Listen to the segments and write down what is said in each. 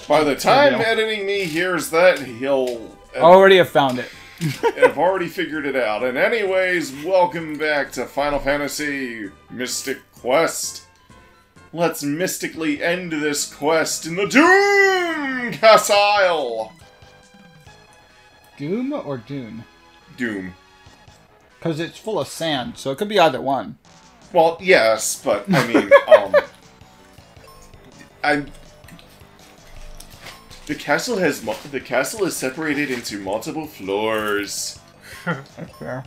By the time editing me hears that, he'll already have found it. I've already figured it out. And anyways, welcome back to Final Fantasy Mystic Quest. Let's mystically end this quest in the Doom Castle! Doom or Dune? Doom. Because it's full of sand, so it could be either one. Well, yes, but, I mean, The castle is separated into multiple floors. That's fair.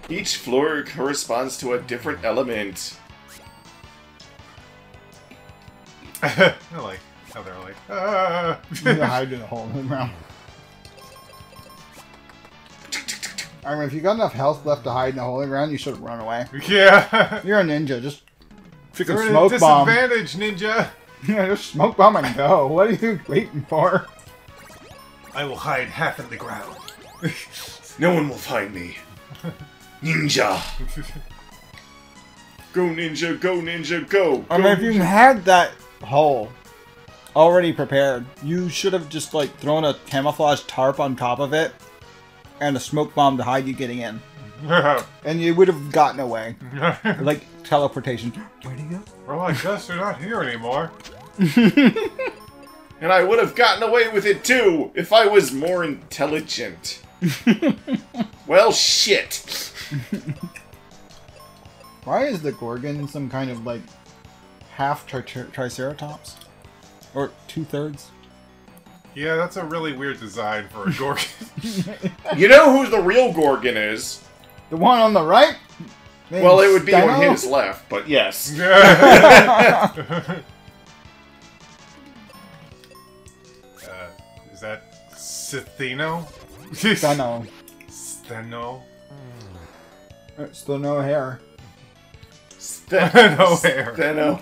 Each floor corresponds to a different element. I like how they're like, ah. You hide in a hole in the ground. I mean, if you got enough health left to hide in a hole in the ground, you should have run away. Yeah. You're a ninja. Just pick a You're smoke at a bomb. disadvantage, ninja. Yeah, just smoke bomb and go. What are you waiting for? I will hide half in the ground. No one will find me. Ninja. Go ninja, go ninja, go. I mean, if you had that hole already prepared, you should have just like thrown a camouflage tarp on top of it and a smoke bomb to hide you getting in. And you would have gotten away. Like teleportation. Where'd he go? Well, I guess they're not here anymore. And I would have gotten away with it too if I was more intelligent. Well, shit. Why is the Gorgon some kind of like half Triceratops? Or 2/3? Yeah, that's a really weird design for a Gorgon. You know who the real Gorgon is? The one on the right? Maybe Well, it would be Steno? on his left, but yes. Is that Stheno? Steno. Steno? Still no hair. No hair. Steno.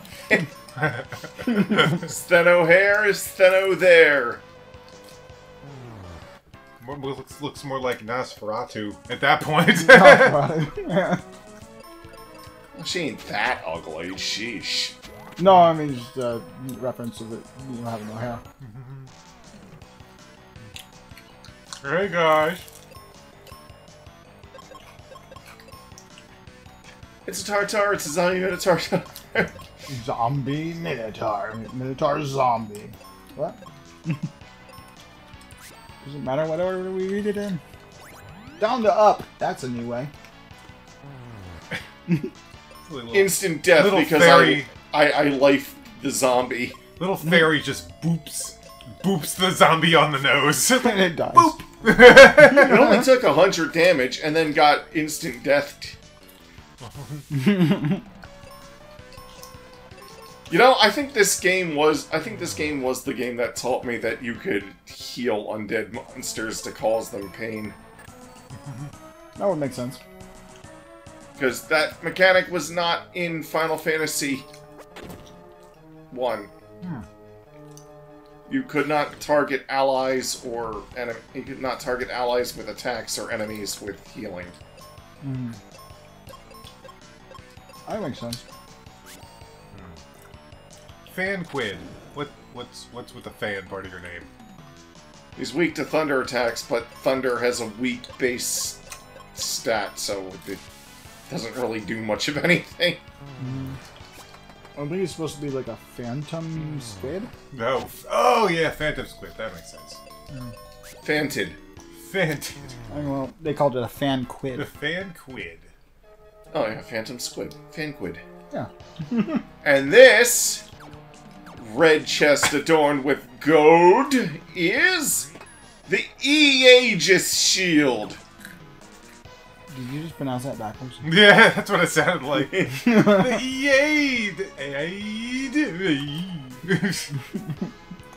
Steno hair, Steno there. Looks more like Nosferatu at that point. Yeah. She ain't that ugly, sheesh. No, I mean just a reference to the you don't have no hair. Hey guys. It's a tartar, it's a zombie minotaur. Zombie Minotaur. Minotaur zombie. What? Doesn't matter what order we read it in. Down to up. That's a new way. Instant death because fairy. I life the zombie. Little fairy just boops the zombie on the nose. And it dies. Boop! It only took 100 damage and then got instant death. You know, I think this game was the game that taught me that you could heal undead monsters to cause them pain. That would make sense. Because that mechanic was not in Final Fantasy 1. You could not target allies or you could not target allies with attacks or enemies with healing. That makes sense. Fanquid. What's with the fan part of your name? He's weak to thunder attacks, but thunder has a weak base stat, so it doesn't really do much of anything. I think he's supposed to be like a phantom squid. No. Oh yeah, Phantom Squid. That makes sense. Fantid. Fantid. I mean, well, they called it a fan The quid. Fanquid. Oh yeah, Phantom Squid. Fanquid. Yeah. And this red chest adorned with gold is the Aegis Shield. Did you just pronounce that backwards? Yeah, that's what it sounded like. The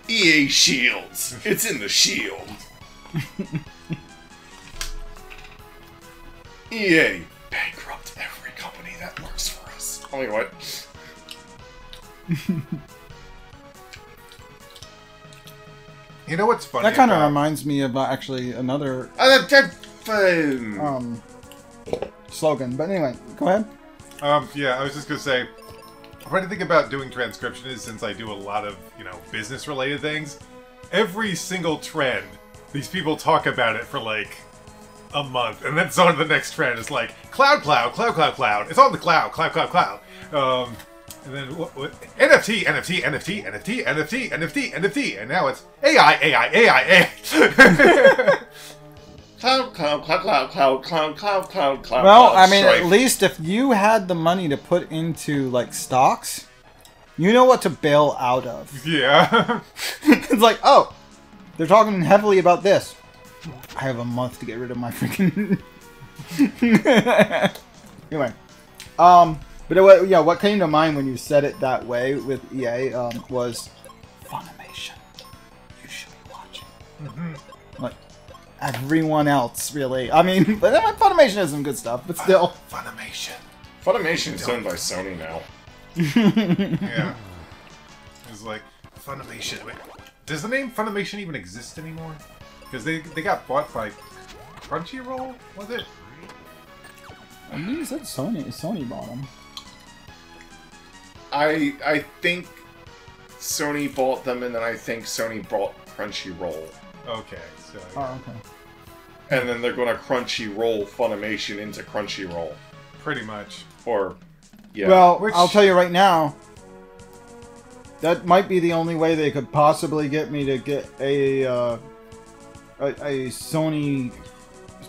EA Shields. It's in the shield. EA. Bankrupt every company that works for us. Oh, you know what? You know what's funny? That kind of about- reminds me of actually another slogan. But anyway, go ahead. Yeah, I was just gonna say, funny thing about doing transcription is, since I do a lot of, business-related things, every single trend, these people talk about it for, like, a month, and then it's on to the next trend. It's like, cloud, cloud, cloud, cloud, cloud. It's on the cloud, cloud, cloud, cloud. And then, what? NFT, NFT, NFT, NFT, NFT, NFT, NFT, and now it's AI, AI, AI, AI. Cloud, cloud, cloud, cloud, cloud, cloud, cloud, cloud, cloud. Well, cloud, I mean, strife. at least if you had the money to put into, like, stocks, you know what to bail out of. Yeah. It's like, oh, they're talking heavily about this. I have a month to get rid of my freaking... Anyway. But what came to mind when you said it that way with EA was Funimation. You should be watching. Mm-hmm. Like, everyone else, really. I mean, but Funimation has some good stuff, but still. Funimation. Funimation is owned by Sony now. Yeah. It's like, Funimation. Wait, does the name Funimation even exist anymore? Because they got bought by Crunchyroll, was it? I mean, you said Sony bought them. I think Sony bought them, and then I think Sony bought Crunchyroll. Okay, so... Oh, okay. And then they're going to Crunchyroll Funimation into Crunchyroll. Pretty much. Or, yeah. Well, I'll tell you right now, that might be the only way they could possibly get me to get a Sony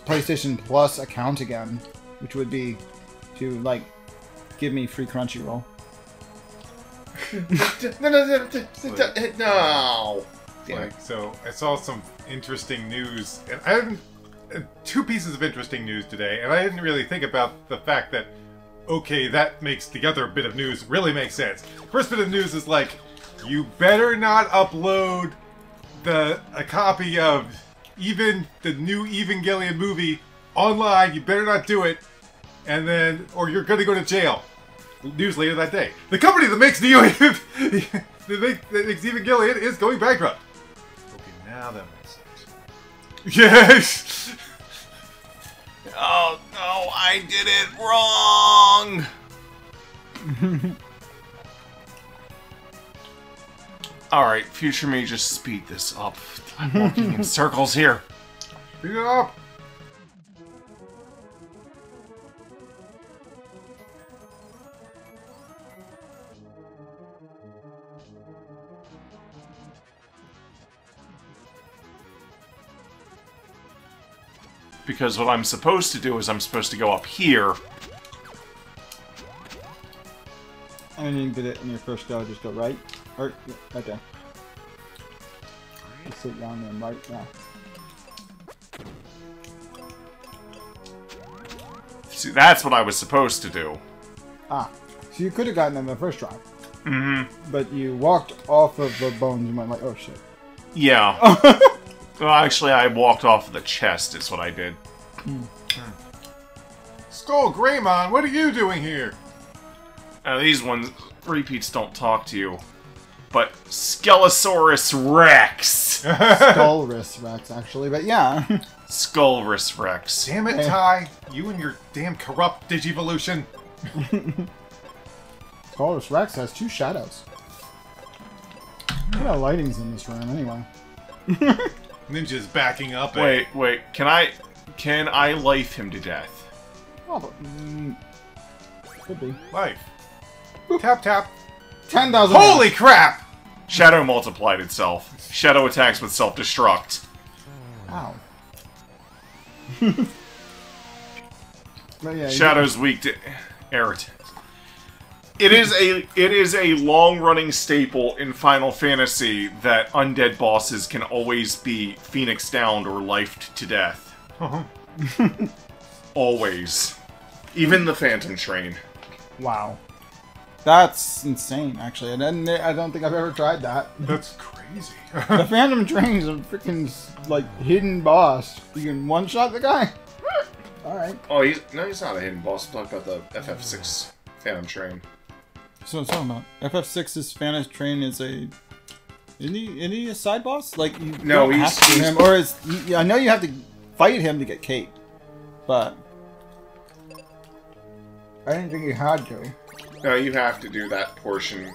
PlayStation Plus account again, which would be to, like, give me free Crunchyroll. No! Like, so I saw some interesting news, and I haven't... two pieces of interesting news today, and I didn't really think about the fact that, okay, that makes the other bit of news really make sense. First bit of news is like, you better not upload a copy of even the new Evangelion movie online. You better not do it, and then, or you're gonna go to jail. News later that day. The company that makes that makes Evangelion is going bankrupt. Okay, now that makes sense. Yes! Oh, no, I did it wrong! Alright, future me, just speed this up. I'm walking in circles here. Speed it up! Because what I'm supposed to do is I'm supposed to go up here. And you did it in your first go, just go right. Or, yeah, right there. Just sit down there, right now. See, that's what I was supposed to do. Ah, so you could have gotten them the first try. Mm-hmm. But you walked off of the bones and went like, oh shit. Yeah. Well, actually, I walked off of the chest, is what I did. Skull Greymon, what are you doing here? These ones, repeats don't talk to you. But Skelosaurus Rex! Skullrus Rex, actually, but yeah. Skullrus Rex. Damn it, Ty. You and your damn corrupt Digivolution. Skullrus Rex has two shadows. What kind of lighting's in this room, anyway? Ninja's backing up. Wait, can I life him to death? Oh, but, could be. Life. Tap, tap. 10,000. Holy crap! Shadow multiplied itself. Shadow attacks with self-destruct. Ow. But yeah, Shadow's weak to irritant. It is a long-running staple in Final Fantasy that undead bosses can always be phoenixed down or lifed to death. Always. Even the Phantom Train. Wow. That's insane, actually. I don't think I've ever tried that. That's crazy. The Phantom Train's a freaking, like, hidden boss. You can one-shot the guy? Alright. Oh, he's not a hidden boss. I'm talking about the FF6 Phantom Train. So what I'm talking about. FF6's Phantom Train is a... Isn't he a side boss? Like, you don't have to do him, or is... I know you have to fight him to get Kate, but... I didn't think you had to. No, you have to do that portion.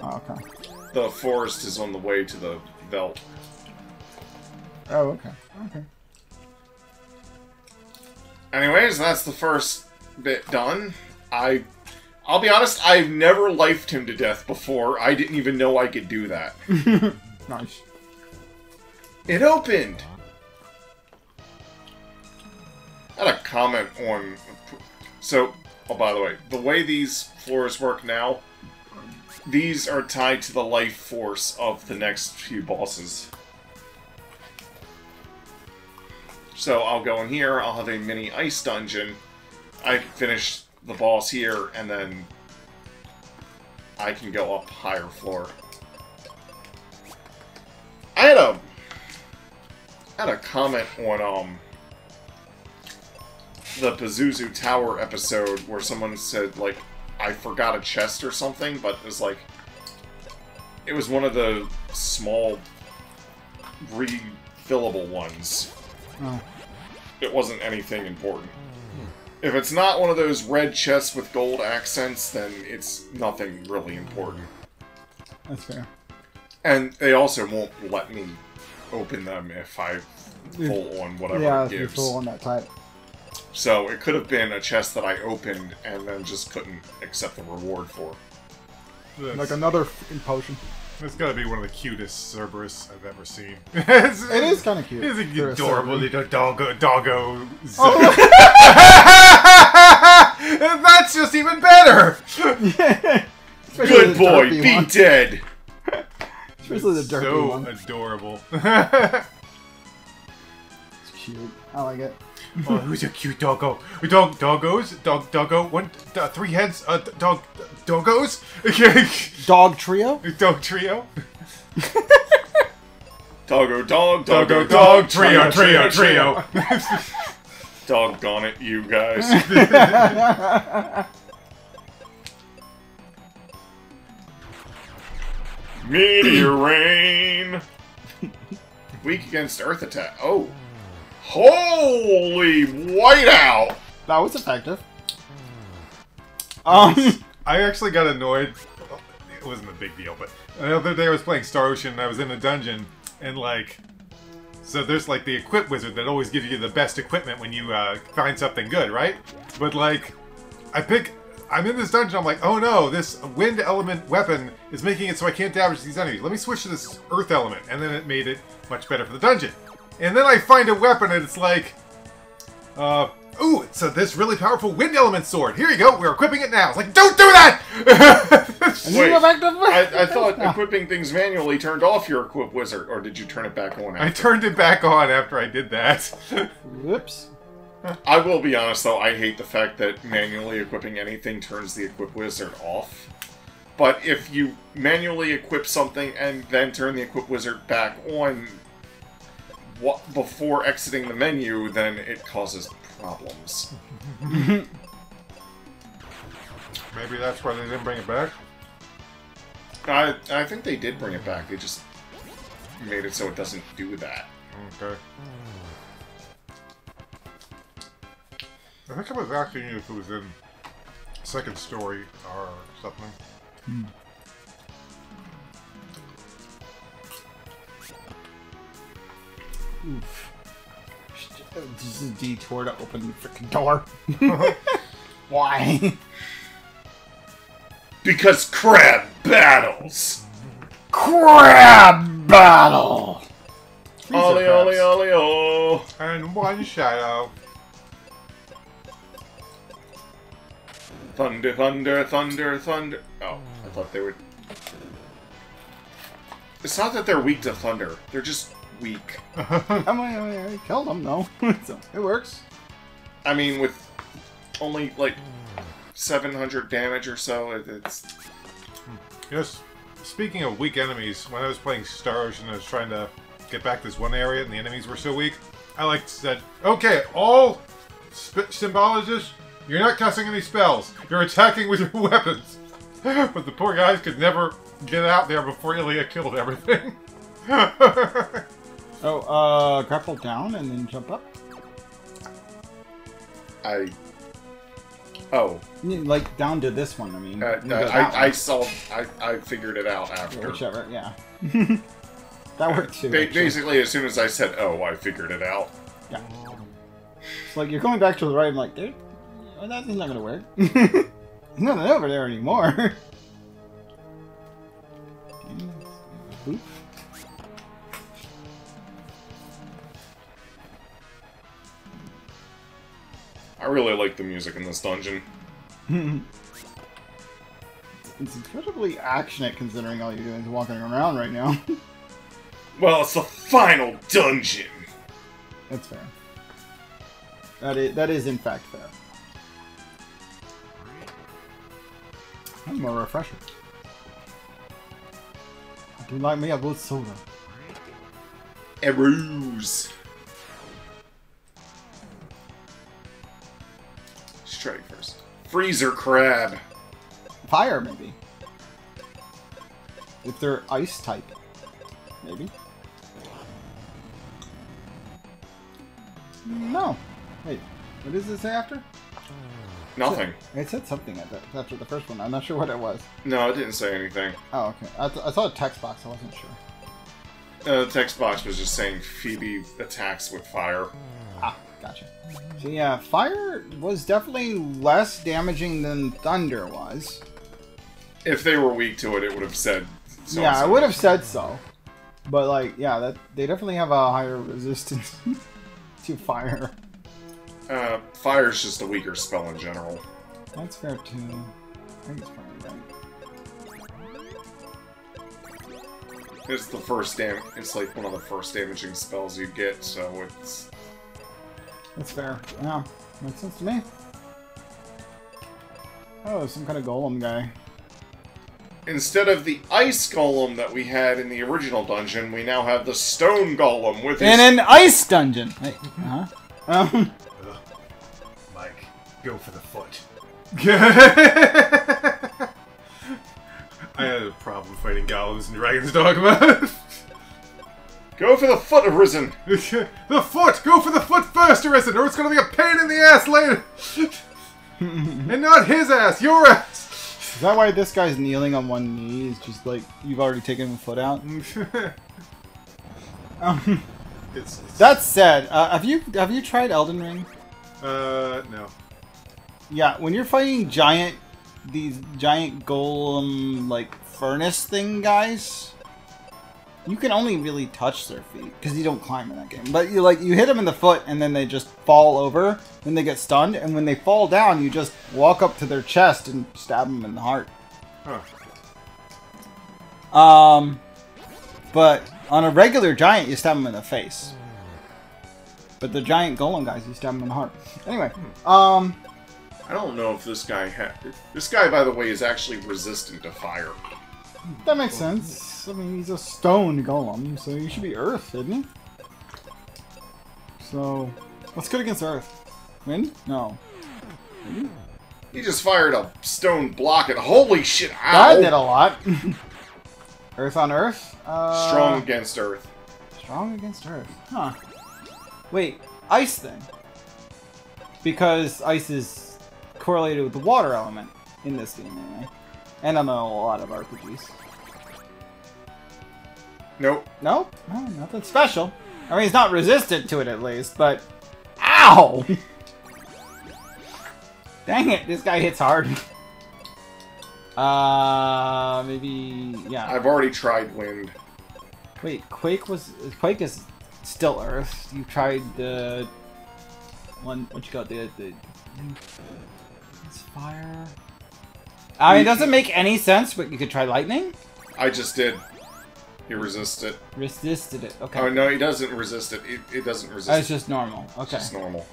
Oh, okay. The forest is on the way to the belt. Oh, okay. Okay. Anyways, that's the first bit done. I'll be honest, I've never lifed him to death before. I didn't even know I could do that. Nice. It opened! I had a comment on... So, oh, by the way, the way these floors work now, these are tied to the life force of the next few bosses. So I'll go in here, I'll have a mini ice dungeon, I can finish the boss here, and then I can go up higher floor. I had a comment on the Pazuzu Tower episode where someone said, like, I forgot a chest or something, but it was like, it was one of the small refillable ones. Oh. It wasn't anything important. If it's not one of those red chests with gold accents, then it's nothing really important. That's fair. And they also won't let me open them if I full on whatever it gives. Yeah, full on that type. So it could have been a chest that I opened and then just couldn't accept the reward for. Like another freaking potion. It's gotta be one of the cutest Cerberus I've ever seen. It is kind of cute. It's an adorable little doggo. Oh. That's just even better! Good boy, be dead! Especially the dirty so one. Adorable. It's cute. I like it. Oh, who's a cute doggo? Doggo. One, three heads. Doggos. Dog trio? Dog trio. Doggo, Dog. Trio. Doggone it, you guys. Meteor rain. Weak against earth attack. Oh. Holy whiteout! That was effective. I actually got annoyed. It wasn't a big deal, but the other day I was playing Star Ocean and I was in a dungeon, and like, so there's like the equip wizard that always gives you the best equipment when you find something good, right? But like, I'm in this dungeon, I'm like, oh no, this wind element weapon is making it so I can't damage these enemies. Let me switch to this earth element, and then it made it much better for the dungeon. And then I find a weapon and it's like, ooh, it's this really powerful wind element sword. Here you go, we're equipping it now. It's like, don't do that! Wait, I thought equipping things manually turned off your equip wizard, or did you turn it back on after? I turned it back on after I did that. Whoops. I will be honest though, I hate the fact that manually equipping anything turns the equip wizard off. But if you manually equip something and then turn the equip wizard back on before exiting the menu, then it causes problems. Maybe that's why they didn't bring it back? I think they did bring it back, they just made it so it doesn't do that. Okay. I think I was asking you if it was in second story or something. Hmm. Oof. This is a detour to open the freaking door. Why? Because crab battles! Crab battle! Ollie, ollie, ollie, oh! And one shadow. Thunder, thunder, thunder, thunder. Oh, I thought they would... It's not that they're weak to thunder, they're just weak. I killed him, though. So, it works. I mean, with only, like, 700 damage or so, it's... Yes. Speaking of weak enemies, when I was playing Star Ocean, I was trying to get back this one area, and the enemies were so weak. I said, okay, all symbologists, you're not casting any spells. You're attacking with your weapons. But the poor guys could never get out there before Ilya killed everything. Grapple down and then jump up. I Oh. Like, down to this one, I mean. I figured it out after. Whichever, yeah. That worked too. Basically, as soon as I said, oh, I figured it out. Yeah. It's like, you're going back to the right, I'm like, dude, that's not gonna work. There's nothing over there anymore. Boop. I really like the music in this dungeon. It's incredibly actionate considering all you're doing is walking around right now. Well, it's the final dungeon! That's fair. That is in fact fair. I'm more refreshing. I do like me a good soda. Arrows! Let's try it first. Freezer crab! Fire, maybe. If they're ice type. Maybe. No. Wait, what does it say after? Nothing. It said something after the first one. I'm not sure what it was. No, it didn't say anything. Oh, okay. I saw a text box. I wasn't sure. The text box was just saying Phoebe attacks with fire. Ah, gotcha. So yeah, fire was definitely less damaging than thunder was. If they were weak to it, it would have said so. Yeah, I would have said so. But like, yeah, they definitely have a higher resistance to fire. Fire's just a weaker spell in general. That's fair too. I think it's probably right. It's the first it's like one of the first damaging spells you get, so it's... That's fair. Yeah, makes sense to me. Oh, some kind of golem guy. Instead of the ice golem that we had in the original dungeon, we now have the stone golem with his... In an ice dungeon! Wait, Mike, go for the foot. I had a problem fighting golems in Dragon's Dogma. Go for the foot, Arisen! The foot! Go for the foot first, Arisen, or it's gonna be a pain in the ass later! And not his ass, your ass! Is that why this guy's kneeling on one knee? Is just like, you've already taken the foot out? That said, have you tried Elden Ring? No. Yeah, when you're fighting these giant golem, like, furnace thing guys, you can only really touch their feet, because you don't climb in that game. But you hit them in the foot, and then they just fall over, then they get stunned, and when they fall down, you just walk up to their chest and stab them in the heart. Huh. But on a regular giant, you stab them in the face. But the giant golem guys, you stab them in the heart. Anyway, I don't know if this guy This guy, by the way, is actually resistant to fire. That makes sense. I mean, he's a stone golem, so he should be earth, isn't he? So, what's good against earth? Wind? No. Wind? He just fired a stone block and holy shit, ow! That did a lot. Earth on earth? Strong against earth. Strong against earth. Huh. Wait, ice then? Because ice is correlated with the water element in this game anyway. And I know a lot of RPGs. Nope. Nope. No, nothing special. I mean, he's not resistant to it at least, but... Ow! Dang it, this guy hits hard. Maybe... yeah. I've already tried wind. Wait, Quake is still Earth. You tried the... one... what you got? It's fire... I mean, it doesn't make any sense, but you could try lightning? I just did. He resisted it. Resisted it, okay. Oh, no, he doesn't resist it. It doesn't resist it. It's just normal, okay. It's just normal.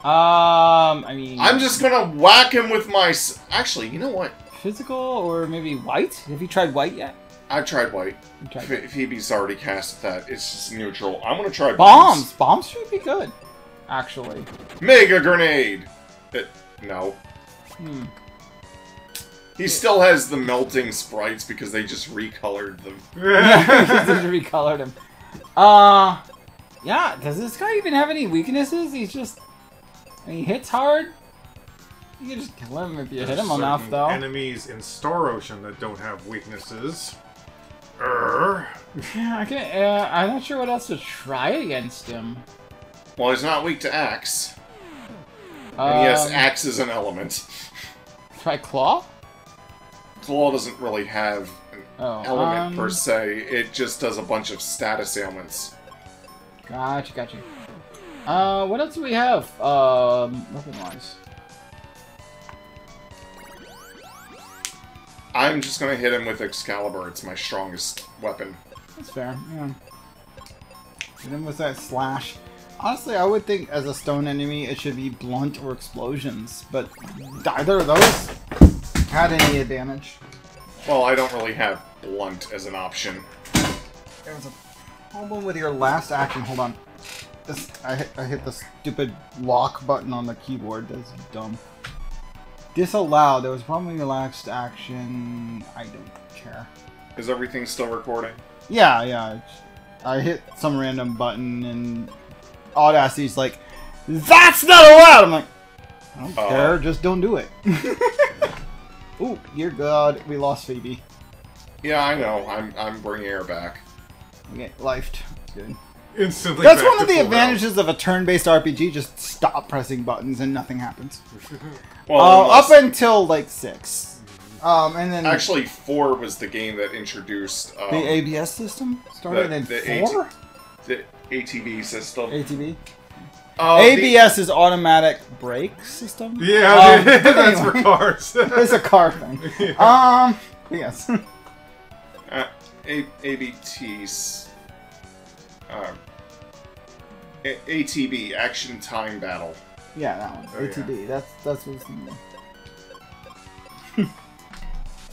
I mean... I'm just gonna whack him with my... Actually, you know what? Physical or maybe white? Have you tried white yet? I've tried white. White. Phoebe's already cast that. It's just neutral. I'm gonna try bombs. Bombs should be good, actually. Mega grenade! No. He still has the melting sprites because they just recolored them. Yeah, they just recolored him. Yeah, does this guy even have any weaknesses? He's just... he hits hard. You can just kill him if you hit him enough, though. Enemies in Star Ocean that don't have weaknesses. Yeah, I can't. I'm not sure what else to try against him. Well, he's not weak to axe. And yes, axe is an element. Try claw? Claw doesn't really have an element per se. It just does a bunch of status ailments. Gotcha. What else do we have? Weapon-wise. I'm just gonna hit him with Excalibur. It's my strongest weapon. That's fair, yeah. Hit him with that slash. Honestly, I would think as a stone enemy it should be blunt or explosions, but either of those had any advantage. Well, I don't really have blunt as an option. There was a problem with your last action. Hold on. I hit the stupid lock button on the keyboard. That's dumb. Disallow. There was a problem with your last action. I don't care. Is everything still recording? Yeah. I hit some random button and Audacity's like, "That's not allowed!" I'm like, I don't care, just don't do it. Ooh, dear God, we lost Phoebe. Yeah, I know. I'm bringing her back. Okay, lifed. Good. Instantly. That's one of the advantages of a turn-based RPG. Just stop pressing buttons and nothing happens. Well, up until like 6, and then actually 4 was the game that introduced the ABS system started in 4. The ATB system. ATB. ABS is automatic brake system. Yeah, that's for cars. It's a car thing. Yes. ABT's. ATB, Action Time Battle. Yeah, that one. ATB. Yeah. That's what's in there.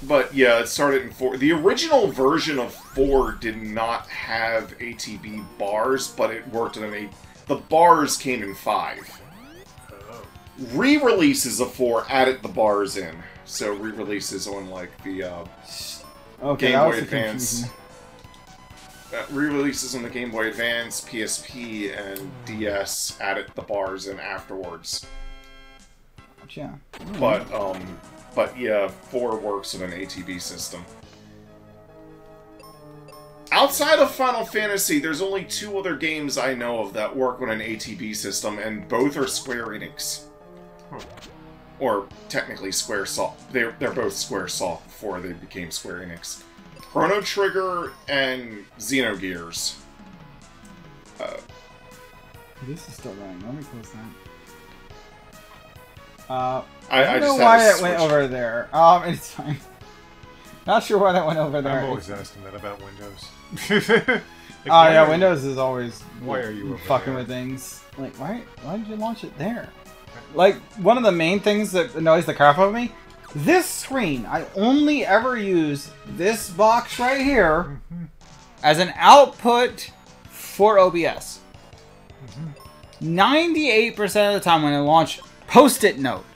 But yeah, it started in 4. The original version of 4 did not have ATB bars, but it worked on an The bars came in 5. Re-releases of 4 added the bars in. So re-releases on like the Game Boy Advance. Re-releases on the Game Boy Advance, PSP, and DS added the bars in afterwards. Yeah. But yeah, 4 works with an ATB system. Outside of Final Fantasy, there's only 2 other games I know of that work on an ATB system, and both are Square Enix. Or technically Squaresoft. They're both Squaresoft before they became Square Enix. Chrono Trigger and Xenogears. This is still running. Let me close that. I don't know just why had it went over there. It's fine. Not sure why that went over there. I'm always asking that about Windows. Yeah, Windows is always why are you fucking with things. Like, why did you launch it there? Like, one of the main things that annoys the crap out of me, this screen, I only ever use this box right here as an output for OBS. 98% of the time when I launch Post-it note,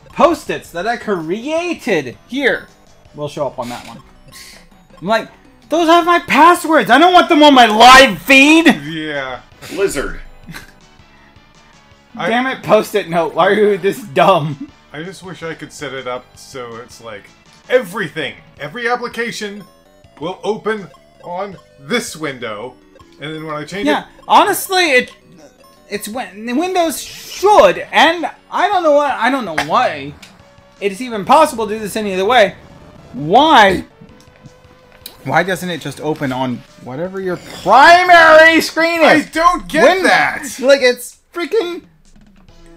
Post-its that I created here will show up on that one. I'm like, those have my passwords. I don't want them on my live feed. Yeah. Blizzard. Damn it, Post-it note. Why are you this dumb? I just wish I could set it up so it's like everything, every application will open on this window, and then when I change it... Yeah, honestly, it's when Windows should, and I don't know why it's even possible to do this any other way. Why doesn't it just open on whatever your primary screen is? I don't get that! Like, it's freaking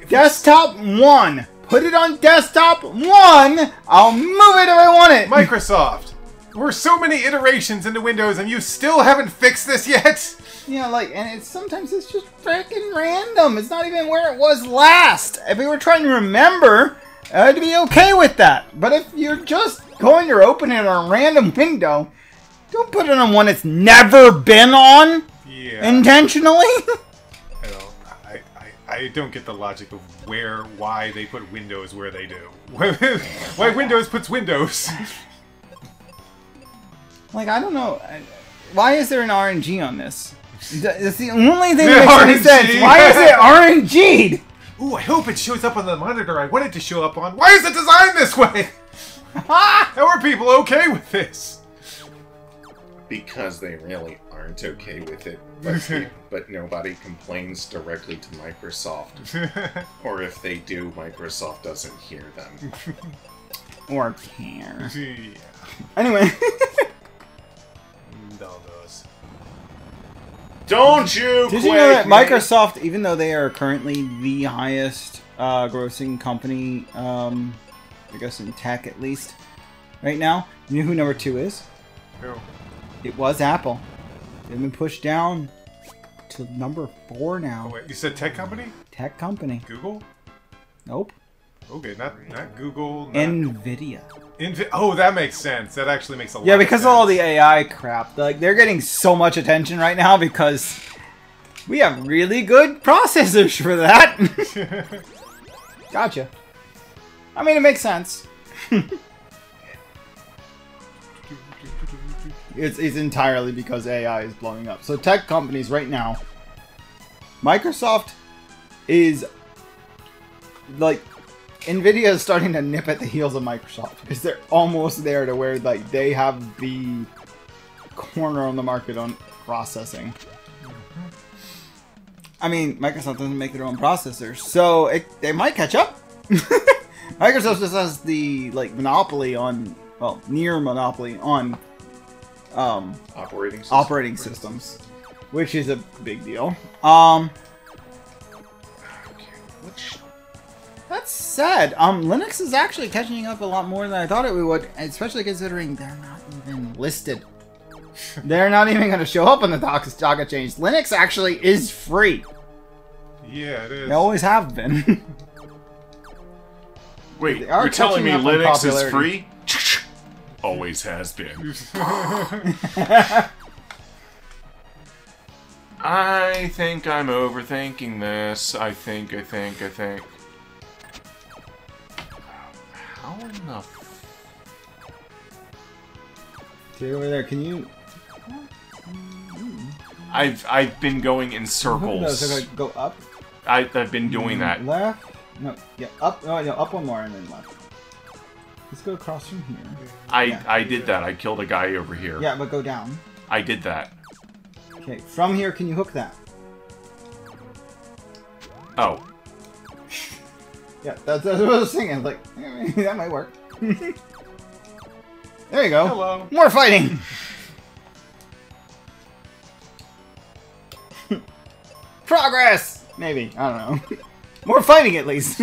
desktop 1. Put it on desktop 1. I'll move it if I want it. Microsoft, we're so many iterations into Windows and you still haven't fixed this yet? Yeah, like, and sometimes it's just freaking random. It's not even where it was last. If we were trying to remember, I'd be okay with that. But if you're just going to open it on a random window, don't put it on one it's never been on. Yeah. Intentionally. I don't get the logic of why they put Windows where they do. Why Windows puts Windows. Like, I don't know. Why is there an RNG on this? That's the only thing that makes any sense. Why is it RNG'd? Ooh, I hope it shows up on the monitor I want it to show up on. Why is it designed this way? How are people okay with this? Because they really aren't okay with it. But nobody complains directly to Microsoft. Or if they do, Microsoft doesn't hear them. Or care. Yeah. Anyway. Doggos. Don't you Did you know that Microsoft, even though they are currently the highest grossing company, I guess in tech at least, right now, you know who number 2 is? Who? It was Apple. They've been pushed down to number 4 now. Oh, wait, you said tech company? Tech company. Google? Nope. Okay, not Google. Not... Nvidia. Oh, that makes sense. That actually makes a lot of Yeah, sense. because of all the AI crap. Like, they're getting so much attention right now because we have really good processors for that. Gotcha. I mean, it makes sense. It's entirely because AI is blowing up. So tech companies right now, Microsoft is like, Nvidia is starting to nip at the heels of Microsoft because they're almost there to where like they have the corner on the market on processing. I mean, Microsoft doesn't make their own processors, so they might catch up. Microsoft just has the like monopoly on, well, near monopoly on operating systems, which is a big deal. That's sad. Linux is actually catching up a lot more than I thought it would, especially considering they're not even listed. They're not even going to show up on the stock exchange. Linux actually is free. Yeah, it is. They always have been. Wait, They are you're telling me catching up on Linux is popularity. free? Always has been. I think I'm overthinking this. I think. How in the... Okay, over there, can you... I've been going in circles. So go up? I've been doing that. Left? No, yeah, up. No, up one more and then left. Let's go across from here. I did that. I killed a guy over here. Yeah, but go down. I did that. Okay, from here, can you hook that? Oh. Yeah, that's what I was thinking. Like, maybe that might work. There you go. Hello. More fighting! Progress! Maybe. I don't know. More fighting, at least.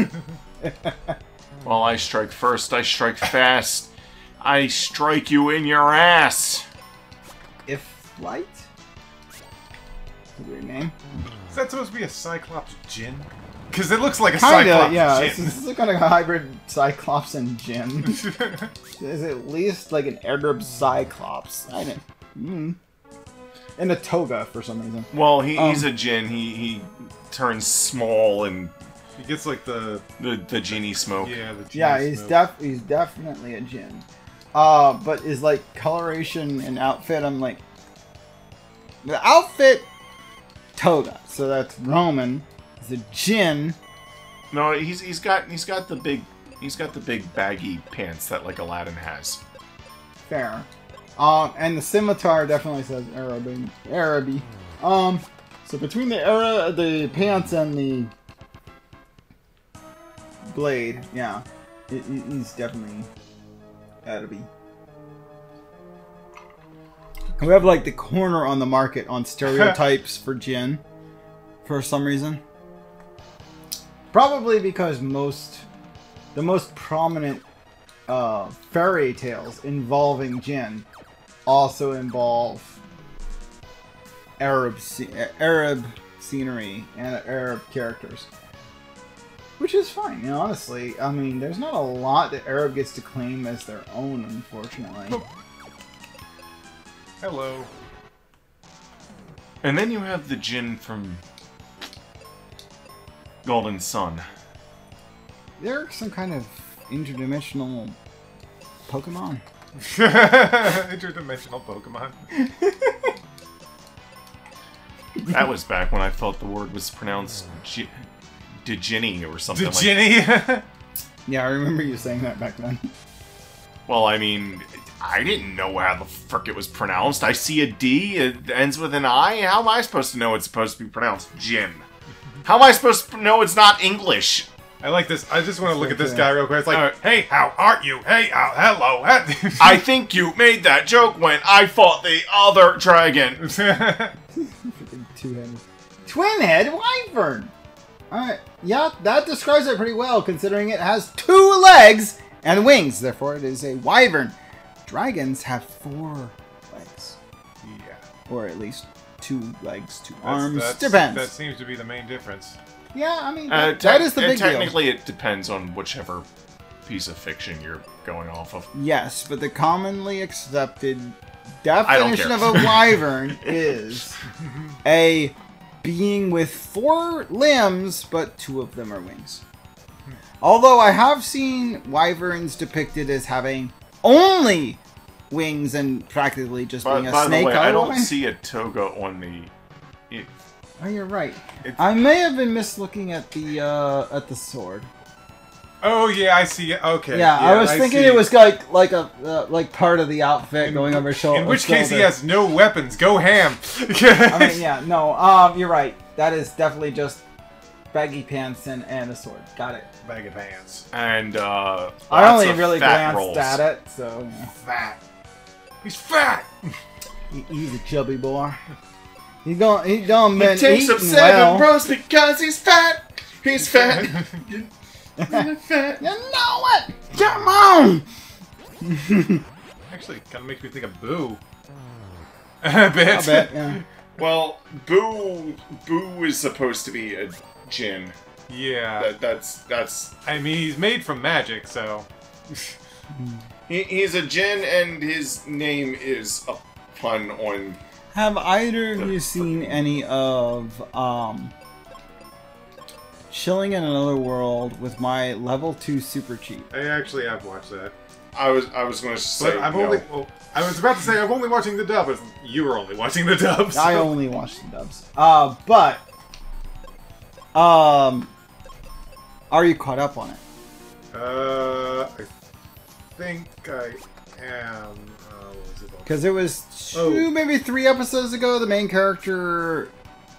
Well, I strike first. I strike fast. I strike you in your ass. If Light? Weird name. Is that supposed to be a Cyclops Jin? Because it looks like a Kinda, Cyclops yeah. Jin. This is kind of a hybrid Cyclops and Jin. There's at least like an Arab Cyclops. I didn't. And a toga for some reason. Well, he's a djinn. He turns small and He gets like the genie smoke. Yeah, the genie Yeah, smoke. he's definitely a Jin. But his like coloration and outfit, I'm like the outfit toga. So that's Roman. He's a Jin. No, he's got the big baggy pants that like Aladdin has. Fair. And the scimitar definitely says Araby. So between the pants and the blade, yeah, he's definitely Araby. We have like the corner on the market on stereotypes for Jin, for some reason. Probably because the most prominent fairy tales involving Jin also involve Arab scenery and Arab characters, which is fine. You know, honestly, I mean, there's not a lot that Arab gets to claim as their own, unfortunately. Hello. And then you have the djinn from Golden Sun. They're some kind of interdimensional Pokemon. Interdimensional Pokemon. That was back when I thought the word was pronounced Djinni or something like that. Djinni? Yeah, I remember you saying that back then. Well, I mean, I didn't know how the frick it was pronounced. I see a D, it ends with an I. How am I supposed to know it's supposed to be pronounced Jin? How am I supposed to know it's not English? I like this. I just want to look at this guy real quick. It's like, hey, how are you? Hey, hello. I think you made that joke when I fought the other dragon. Two-headed. Twin-head wyvern! Alright, yeah, that describes it pretty well, considering it has 2 legs and wings. Therefore, it is a wyvern. Dragons have 4 legs. Yeah. Or at least 2 legs, 2 arms. Depends. That seems to be the main difference. Yeah, I mean, that is the big technically, deal. it depends on whichever piece of fiction you're going off of. Yes, but the commonly accepted definition of a wyvern is a being with 4 limbs, but 2 of them are wings. Although I have seen wyverns depicted as having only wings and practically just being a snake. By the way, I don't otherwise. see a toga on the... Oh, you're right. I may have been mislooking at the sword. Oh yeah, I see. Okay. Yeah, I was thinking it was like a part of the outfit going over his shoulder. In which case, he has no weapons. Go ham. I mean, yeah, no. You're right. That is definitely just baggy pants and a sword. Got it. Baggy pants. And I only really glanced at it, so yeah. Fat. He's fat. He's a chubby boy. He done been takes up eating 7 rows because he's fat. He's fat. Fat. You know it. Come on. Actually, kind of makes me think of Boo. A bit. I bet. Yeah. Well, Boo is supposed to be a djinn. Yeah. That's. I mean, he's made from magic, so. He's a djinn, and his name is a pun on. Have either of you seen any of Chilling in Another World with my level 2 super cheat? I actually have watched that. I was going to say. But I was about to say I'm only watching the dub. But you were only watching the dubs. I only watched the dubs. But are you caught up on it? I think I am. Because it was 2, maybe 3 episodes ago, the main character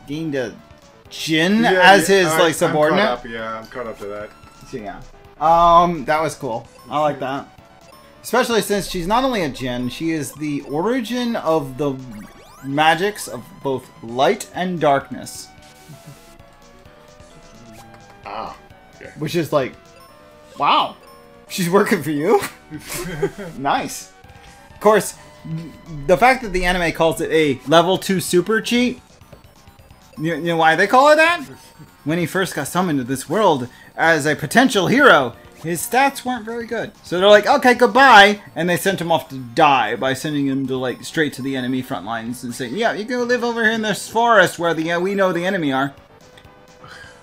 gained a djinn as his subordinate. I'm caught up to that. So yeah, that was cool. I like that, especially since she's not only a djinn, she is the origin of the magics of both light and darkness. Ah, okay. Which is like, wow, she's working for you. Nice. Of course, the fact that the anime calls it a level 2 super cheat, you know why they call it that? When he first got summoned to this world as a potential hero, his stats weren't very good. So they're like, okay, goodbye, and they sent him off to die by sending him to like straight to the enemy front lines and saying, yeah, you can live over here in this forest where we know the enemy are.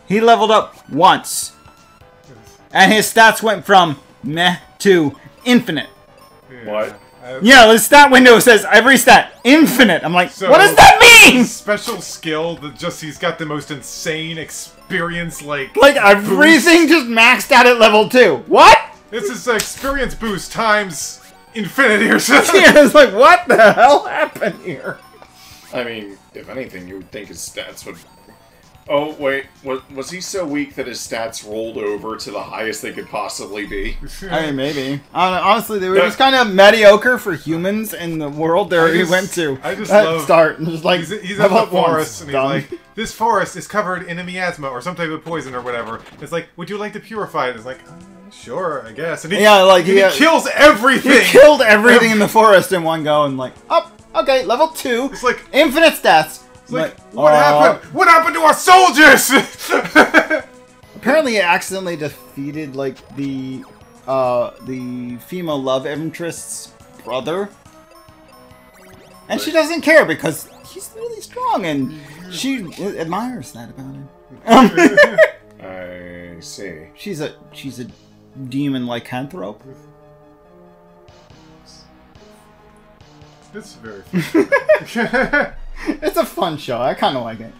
He leveled up once, and his stats went from meh to infinite. What? Yeah, the stat window says every stat infinite. I'm like, so, what does that mean? Special skill that just he's got the most insane experience, like everything just maxed out at level 2. What? This is an experience boost times infinity or something. Yeah, it's like, what the hell happened here? I mean, if anything, you would think his stats would. Oh, wait, was he so weak that his stats rolled over to the highest they could possibly be? I mean, maybe. Honestly, they were just kind of mediocre for humans in the world he went to. I just love... start. And just like, he's in the forest, and he's like, this forest is covered in a miasma or some type of poison or whatever. It's like, would you like to purify it? It's like, sure, I guess. And he kills everything! He killed everything in the forest in one go, and like, oh, okay, level 2. It's like... infinite stats. It's like, what happened? What happened to our soldiers? Apparently, he accidentally defeated like the female love interest's brother, and she doesn't care because he's really strong, and she admires that about him. I see. She's a demon lycanthrope. It's very fun. It's a fun show. I kind of like it.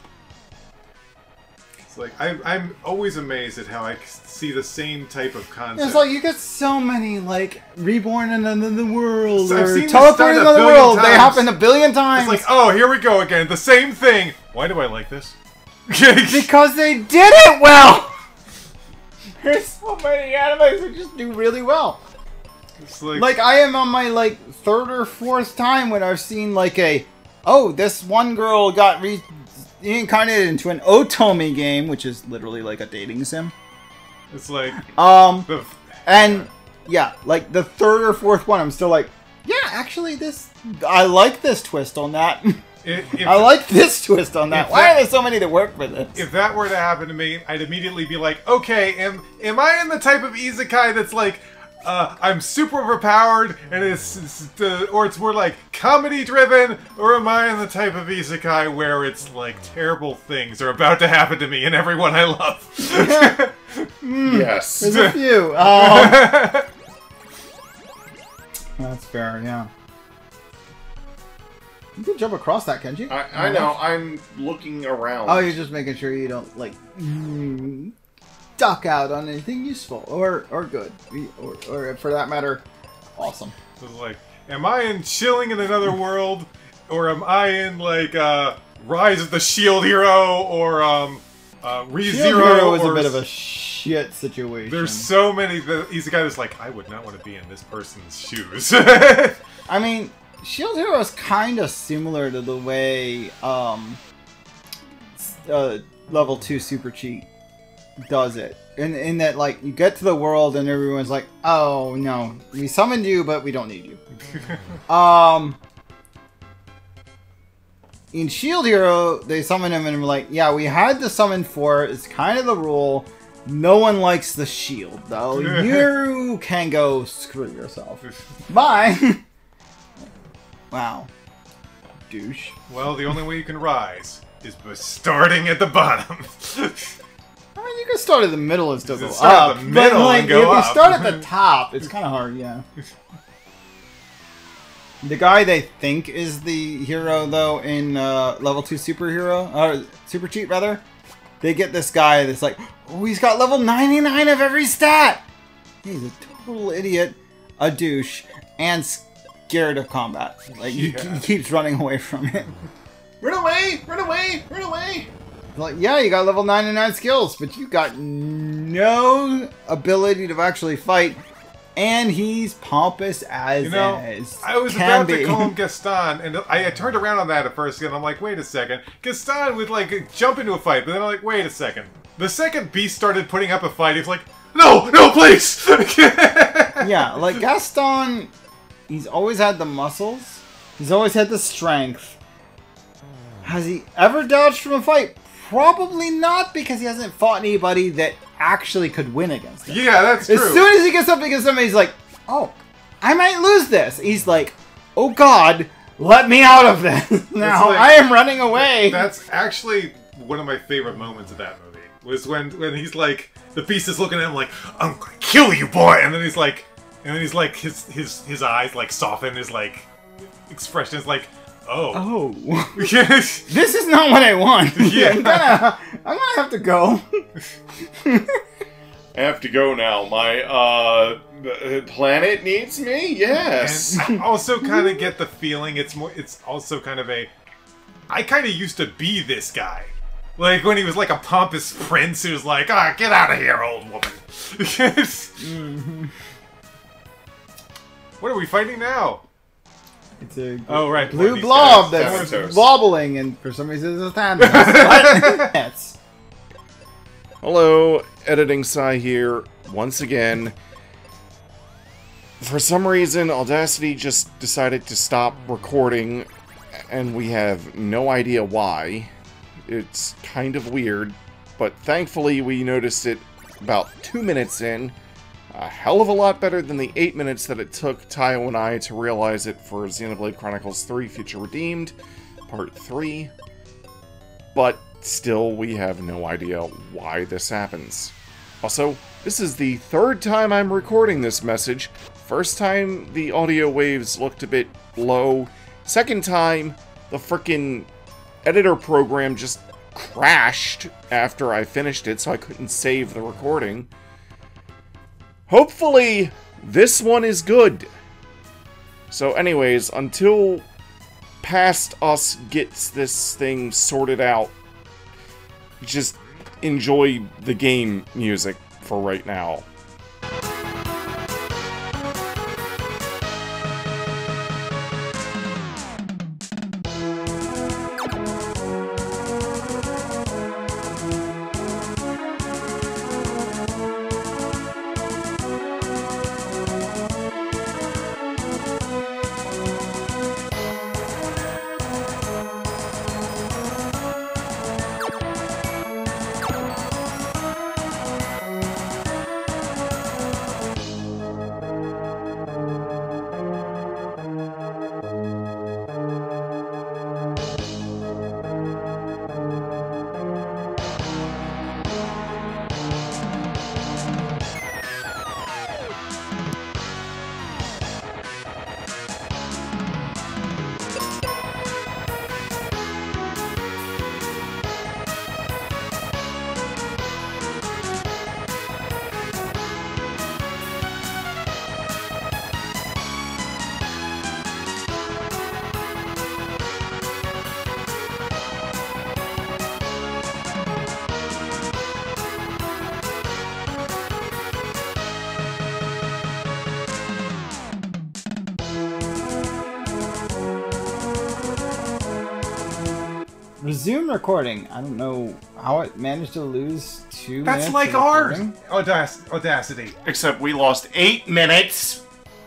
It's like I'm always amazed at how I see the same type of concept. It's like you get so many like reborn in another world So I've or seen this teleport done in a another billion world. They times. happen a billion times. It's like, oh, here we go again, the same thing. Why do I like this? because they did it well. There's so many animes that just do really well. It's Like I am on my like third or fourth time when I've seen like this one girl got reincarnated into an Otome game, which is literally like a dating sim. It's like and yeah, like the third or fourth one, I'm still like, yeah, actually, I like this twist on that. I like this twist on that. Why are there so many that work for this? If that were to happen to me, I'd immediately be like, okay, am I in the type of isekai that's like, I'm super overpowered, and or it's more like comedy driven, or am I in the type of isekai where it's like terrible things are about to happen to me and everyone I love? Yes. There's a few. That's fair, yeah. You can jump across that, can't you? I know. I'm looking around. Oh, you're just making sure you don't like duck out on anything useful or good, or for that matter, awesome. It's like, am I in Chilling in Another World, or am I in like Rise of the Shield Hero, or ReZero? Shield Hero was a bit of a shit situation. There's so many. He's a guy that's like, I would not want to be in this person's shoes. I mean, Shield Hero is kind of similar to the way level 2 Super Cheat does it. In that, like, you get to the world and everyone's like, oh, no, we summoned you, but we don't need you. In Shield Hero, they summon him and we're like, yeah, we had to summon 4. It's kind of the rule. No one likes the shield, though. You can go screw yourself. Bye! Wow. Douche. Well, the only way you can rise is by starting at the bottom. I mean, you can start at the middle and still go start up. at the middle but, like, and go if up. you start at the top, it's kind of hard, yeah. The guy they think is the hero, though, in level 2 superhero, or Super Cheat, rather, they get this guy that's like, oh, he's got level 99 of every stat! He's a total idiot, a douche, and scared of combat. Like, he keeps running away from it. Run away! Run away! Run away! Like, yeah, you got level 99 skills, but you got no ability to actually fight, and he's pompous as I was about to call him Gaston, and I turned around on that at first, and I'm like, wait a second. Gaston would, like, jump into a fight, but then I'm like, wait a second. The second Beast started putting up a fight, he was like, no, please! Yeah, like, Gaston, he's always had the muscles, he's always had the strength. Has he ever dodged from a fight? Probably not, because he hasn't fought anybody that actually could win against him. Yeah, that's true. As soon as he gets up against somebody, he's like, oh, I might lose this. He's like, oh god, let me out of this. Now, like, I am running away. That's actually one of my favorite moments of that movie. Was when he's like, the Beast is looking at him like, I'm gonna kill you, boy! And then he's like, his eyes like soften, his like expression is like, oh. This is not what I want. Yeah. I'm gonna have to go. I have to go now. My planet needs me. Yes. And I also kind of get the feeling it's also kind of I kind of used to be this guy. Like when he was like a pompous prince who's like, get out of here, old woman. What are we fighting now? It's a right, blue blob guys. that's wobbling, and for some reason it's a Thanos. Yes. Hello, Editing Sai here, once again. For some reason, Audacity just decided to stop recording, and we have no idea why. It's kind of weird, but thankfully we noticed it about 2 minutes in. A hell of a lot better than the 8 minutes that it took Tayo and I to realize it for Xenoblade Chronicles 3 Future Redeemed, Part 3. But still, we have no idea why this happens. Also, this is the third time I'm recording this message. First time, the audio waves looked a bit low. Second time, the frickin' editor program just crashed after I finished it, so I couldn't save the recording. Hopefully, this one is good. So anyways, until past us gets this thing sorted out, just enjoy the game music for right now. Resume recording. I don't know how it managed to lose 2 minutes. That's like of ours! recording. Audacity. Except we lost 8 minutes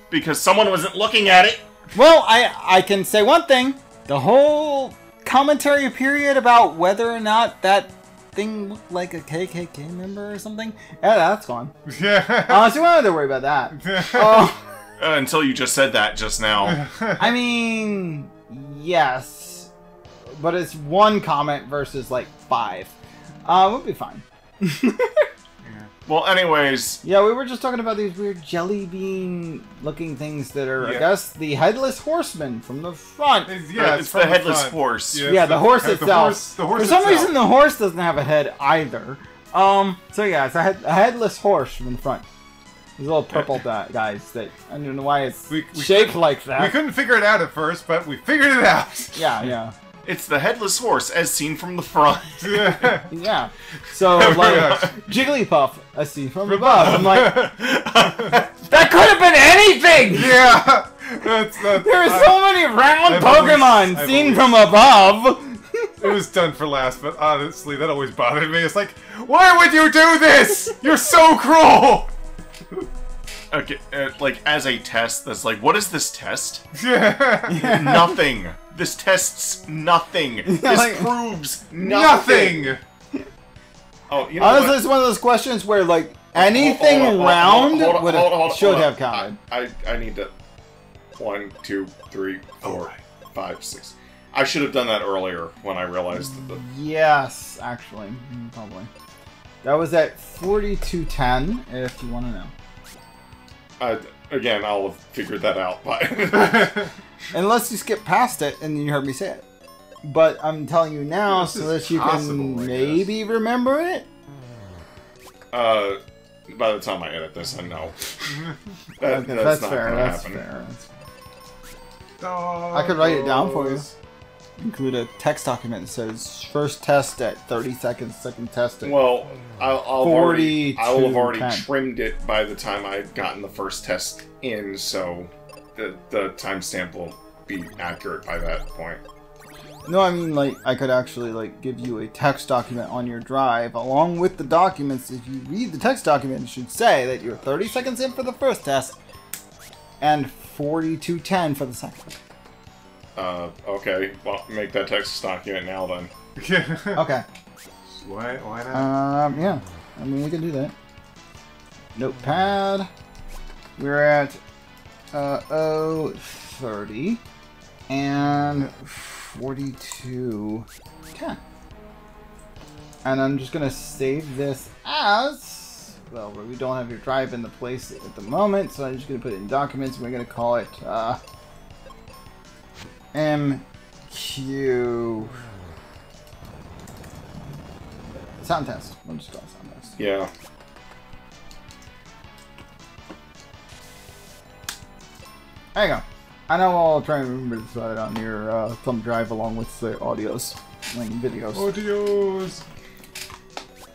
because someone wasn't looking at it. Well, I can say one thing. The whole commentary period about whether or not that thing looked like a KKK member or something, yeah, that's gone. Yeah. Honestly, we don't have to worry about that. Oh, Until you just said that just now. I mean, yes. But it's 1 comment versus like 5. We'll be fine. Well, anyways. Yeah, we were just talking about these weird jelly bean looking things that are, Yeah. I guess, the headless horseman from the front. Yeah, it's from the headless front. horse. Yeah, the horse itself. The horse For some itself. reason, the horse doesn't have a head either. So yeah, it's a headless horse from the front. These little purple guys that, I don't know why it's We shaped like that. We couldn't figure it out at first, but we figured it out. Yeah. It's the headless horse as seen from the front. Yeah. So, like, Jigglypuff, I see from above. I'm like, that could have been anything! Yeah. There are so many round Pokemon seen from above! It was done for last, but honestly, that always bothered me. It's like, why would you do this? You're so cruel! Okay, like, as a test, that's like, what is this test? Yeah. Nothing. This tests nothing. This like- proves nothing. Nothing! Oh, you know Honestly, what? it's one of those questions where, like, anything Hold on, round hold on, should hold on. have counted. I need to... 1, 2, 3, 4, 5, 6. I should have done that earlier when I realized that the... Yes, actually. Probably. That was at 4210, if you want to know. Again, I'll have figured that out by... Unless you skip past it and you heard me say it. But I'm telling you now This so is that you possible, can I guess. maybe remember it. By the time I edit this, I know. Okay, that's that's not fair. gonna That's happen. fair. I could write it down for you. Include a text document that says first test at 30 seconds, second test at... Well, I will have already 10. trimmed it by the time I've gotten the first test in, so the timestamp will be accurate by that point. No, I mean, like, I could actually, like, give you a text document on your drive along with the documents. If you read the text document, it should say that you're 30 seconds in for the first test and 42:10 for the second. Okay. Well, make that text document now then. Okay. Why not? Yeah. I mean, we can do that. Notepad. We're at 0:30 and 42:10. And I'm just gonna save this as, well, we don't have your drive in the place at the moment, so I'm just gonna put it in documents. And we're gonna call it MQ sound test. We'll just call it sound test. Yeah. There you go. I know I'll try and remember to throw it on your thumb drive along with the audios and videos. Audios!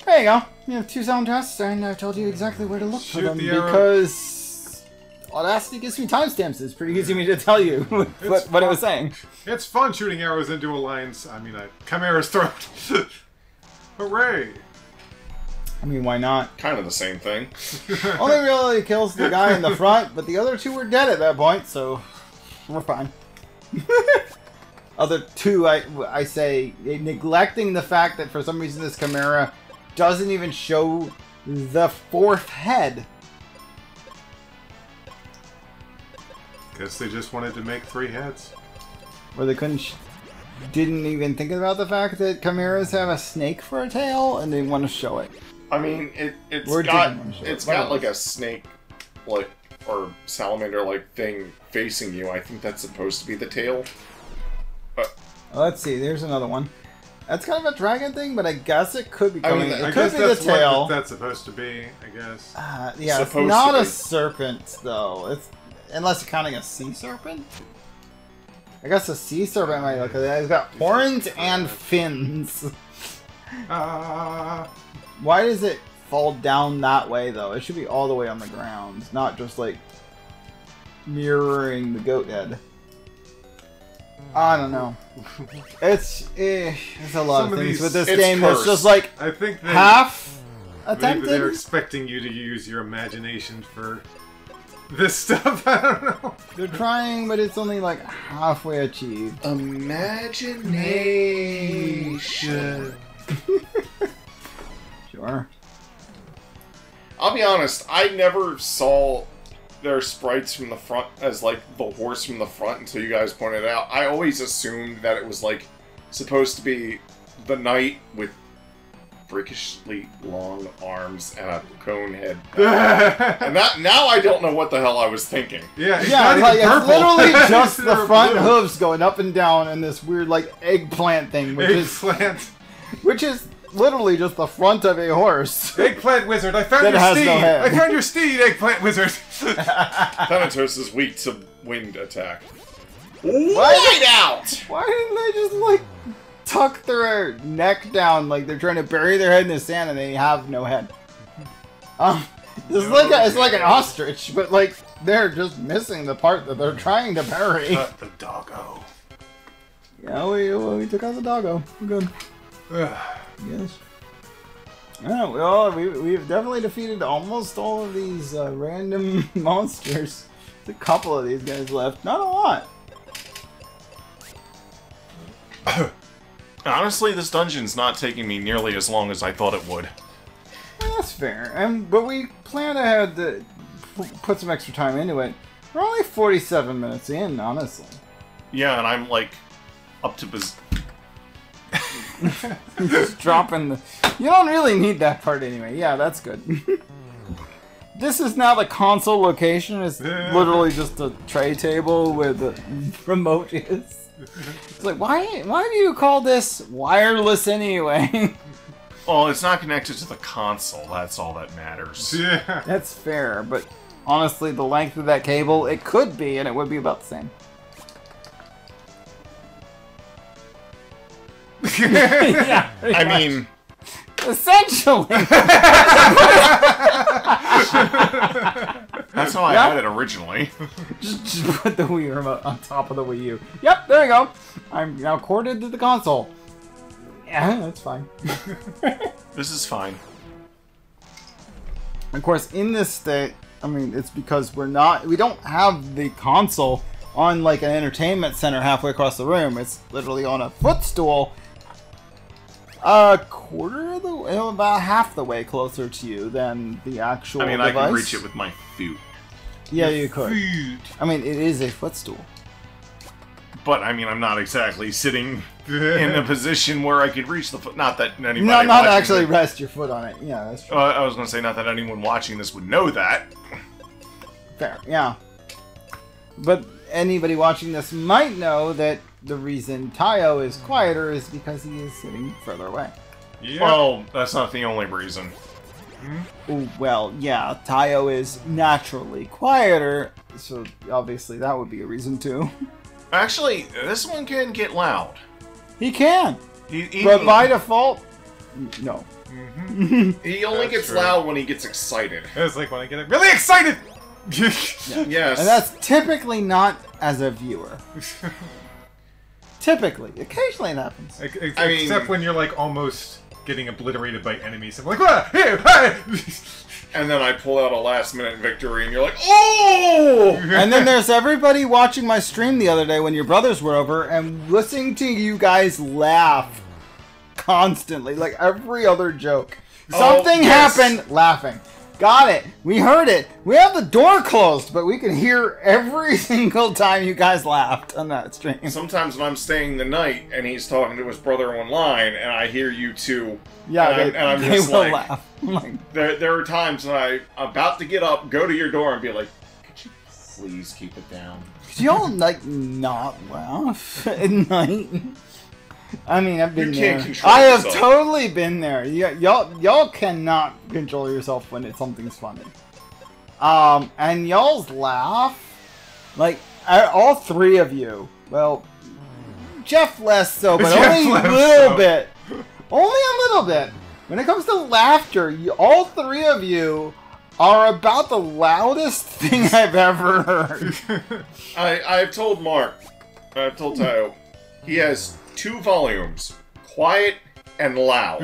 There you go. You have 2 sound tests, and I told you exactly where to look for them because Audacity gives me timestamps. It's pretty easy for me to tell you what it was saying. It's fun shooting arrows into a lion's, Chimera's throat. Hooray! I mean, why not? Kind of the same thing. Only really kills the guy in the front, but the other 2 were dead at that point, so we're fine. Other 2, I say, neglecting the fact that for some reason this Chimera doesn't even show the 4th head. Guess they just wanted to make 3 heads. Or they didn't even think about the fact that chimeras have a snake for a tail, and they want to show it. I mean, it's got like a snake, like, or salamander-like thing facing you. I think that's supposed to be the tail. Let's see. There's another one. That's kind of a dragon thing, but I guess it could be coming. I it could guess be the that's tail. what that's supposed to be, I guess. Yeah, it's not a serpent though. It's unless you're counting a sea serpent. I guess a sea serpent might look like that. It's got horns and fins. Why does it fall down that way though? It should be all the way on the ground, not just like mirroring the goat head. I don't know. It's a lot of things with this game. It's just like I think half maybe attempted. they're expecting you to use your imagination for this stuff. I don't know. They're trying, but it's only like halfway achieved. Imagination. Sure. I'll be honest, I never saw their sprites from the front as like the horse from the front until you guys pointed it out. I always assumed that it was like supposed to be the knight with freakishly long arms and a cone head. And that now I don't know what the hell I was thinking. Yeah, it's it's literally just the front hooves going up and down and this weird like eggplant thing, which is literally just the front of a horse. Eggplant wizard, I found your steed! No I found your steed, eggplant wizard! Thanatos is weak to wind attack. White out! Why didn't they just like tuck their neck down like they're trying to bury their head in the sand and they have no head? It's like an ostrich, but like they're just missing the part that they're trying to bury. Cut the doggo. Yeah, we took out the doggo. We're good. Yes. Yeah, we've definitely defeated almost all of these random monsters. There's a couple of these guys left. Not a lot. Honestly, this dungeon's not taking me nearly as long as I thought it would. That's fair. But we plan ahead to put some extra time into it. We're only 47 minutes in, honestly. Yeah, and I'm like up to just dropping the... You don't really need that part anyway. Yeah, that's good. This is now the console location. It's literally just a tray table with a remote is. It's like, why do you call this wireless anyway? Well, it's not connected to the console. That's all that matters. Yeah. That's fair, but honestly, the length of that cable, it could be, and it would be about the same. Yeah, I mean, essentially. That's how I had it originally. just put the Wii remote on top of the Wii U. Yep, there you go. I'm now corded to the console. Yeah, that's fine. This is fine. Of course, in this state, I mean, it's because we don't have the console on like an entertainment center halfway across the room. It's literally on a footstool. A quarter of the way, about half the way closer to you than the actual device. I can reach it with my feet. Yeah, you could. I mean, it is a footstool. But, I mean, I'm not exactly sitting in a position where I could reach the foot. Not that anybody not actually rest your foot on it. Yeah, that's true. I was going to say, not that anyone watching this would know that. Fair, yeah. But anybody watching this might know that the reason Tayo is quieter is because he is sitting further away. Yep. Well, that's not the only reason. Oh, well, yeah, Tayo is naturally quieter, so obviously that would be a reason too. Actually, this one can get loud. He can, He but by default, no. he only That's gets true. loud when he gets excited. It's like when I get really excited! Yes. And that's typically not as a viewer. Typically. Occasionally it happens. I mean- Except when you're like almost getting obliterated by enemies. I'm like, ah, hey, hey! And then I pull out a last-minute victory, and you're like, oh! And then there's everybody watching my stream the other day when your brothers were over and listening to you guys laugh constantly, like every other joke. Something yes. happened, laughing. Got it. We heard it. We have the door closed, but we can hear every single time you guys laughed on that stream. Sometimes when I'm staying the night, and he's talking to his brother online, and I hear you two, Yeah, and I'm they just will like, laugh. I'm like, there are times when I'm about to get up, go to your door, and be like, could you please keep it down? could y'all like not laugh at night? I mean, I've been You can't there. control I have yourself. totally been there. Y'all cannot control yourself when something's funny. And y'all's laugh, like all three of you. Well, Jeff less so, but Jeff only a less little so. bit. Only a little bit. When it comes to laughter, all three of you are about the loudest thing I've ever heard. I've told Mark, I've told Tayo, he has 2 volumes, quiet and loud.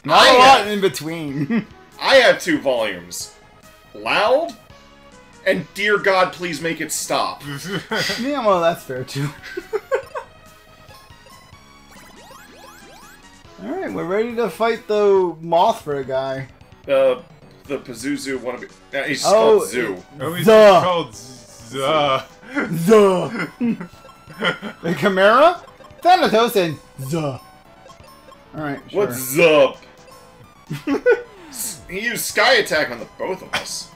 Not a lot in between. I have 2 volumes, loud, and dear God, please make it stop. Yeah, well, that's fair too. Alright, we're ready to fight the Mothra guy. The Pazuzu wannabe. He's just Oh, called Zoo. Oh, he's The- called the. The the Chimera? Thanatos and the. Alright, sure. What's up? He used Sky Attack on the both of us.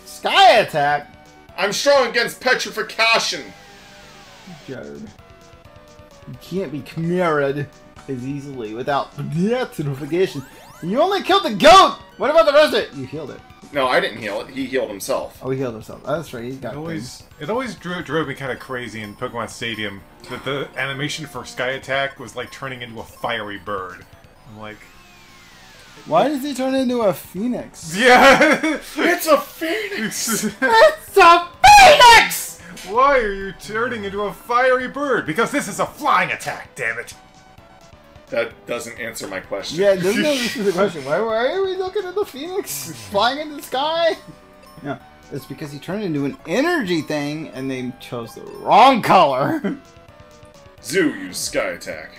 Sky Attack? I'm strong against petrification. Jared. You can't be Chimera'd as easily without petrification. You only killed the goat! What about the rest of it? You healed it. No, I didn't heal it. He healed himself. Oh, he healed himself. Oh, that's right, he's got It always drove me kind of crazy in Pokemon Stadium that the animation for Sky Attack was like turning into a fiery bird. I'm like, Why does he turn into a phoenix? yeah! It's a phoenix! It's a phoenix! Why are you turning into a fiery bird? Because this is a flying attack, damn it! That doesn't answer my question. Yeah, doesn't answer the question. Why are we looking at the phoenix flying in the sky? No, it's because he turned into an energy thing and they chose the wrong color. Zoo used Sky Attack.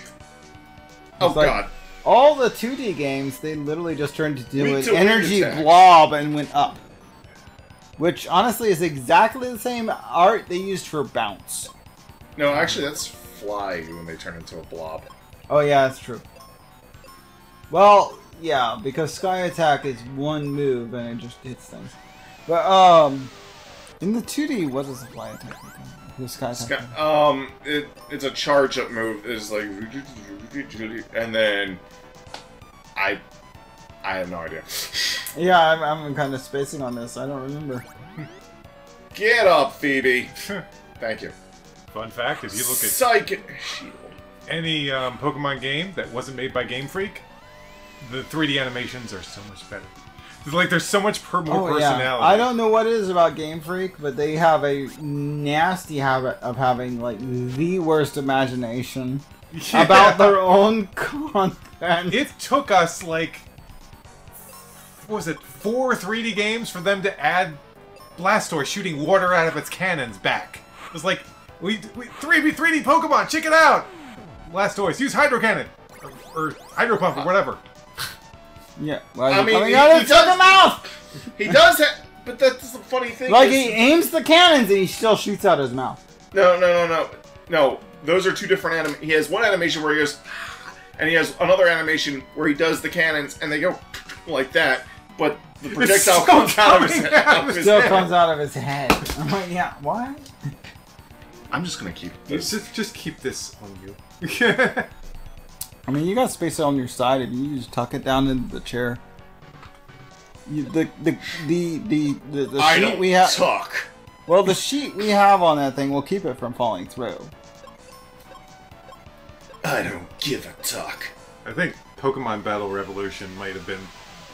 Oh like- God. All the 2D games, they literally just turned into We an took energy attack. blob and went up. Which, honestly, is exactly the same art they used for Bounce. No, actually, that's Fly when they turn into a blob. Oh, yeah, that's true. Well, yeah, because Sky Attack is one move and it just hits things. But, in the 2D, what is the Fly Attack? The Sky Attack. It's a charge up move. It's like, and then I have no idea. Yeah, I'm kind of spacing on this. I don't remember. Get up, Phoebe. Thank you. Fun fact, if you look at Psychic Shield. any Pokemon game that wasn't made by Game Freak, the 3D animations are so much better. It's like there's so much more personality. Yeah. I don't know what it is about Game Freak, but they have a nasty habit of having like the worst imagination Yeah. about their own content. It took us like, what was it, 4 3D games for them to add Blastoise shooting water out of its cannons back. It was like, we 3D Pokemon, check it out! Blastoise, use Hydro Cannon! Or Hydro Pump, or whatever. Yeah, well, I mean, coming he- out of he his does- fucking mouth. He does have, but that's the funny thing. Like is- he aims the cannons and he still shoots out his mouth. No. Those are 2 different He has one animation where he goes, and he has another animation where he does the cannons and they go like that, but the projectile still comes out of his coming head. out Out of his Still head. comes out of his head. I'm like, yeah, what? I'm just gonna keep this. Just keep this on you. I mean, you got space on your side. If you just tuck it down into the chair. The I sheet don't we have. tuck. Well, the sheet we have on that thing will keep it from falling through. I don't give a tuck. I think Pokemon Battle Revolution might have been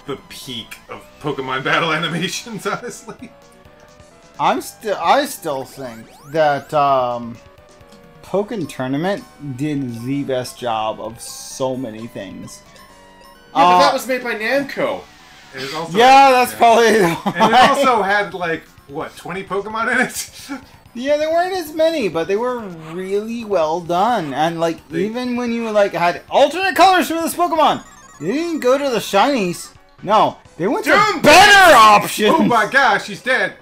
the peak of Pokemon Battle animations, honestly. I still think that Pokken Tournament did the best job of so many things. Yeah, but that was made by Namco. And it also probably. And it also had like what 20 Pokemon in it. Yeah, there weren't as many, but they were really well done. And like even when you like had alternate colors for this Pokemon, they didn't go to the shinies. No, they went to better options. Oh my gosh, he's dead.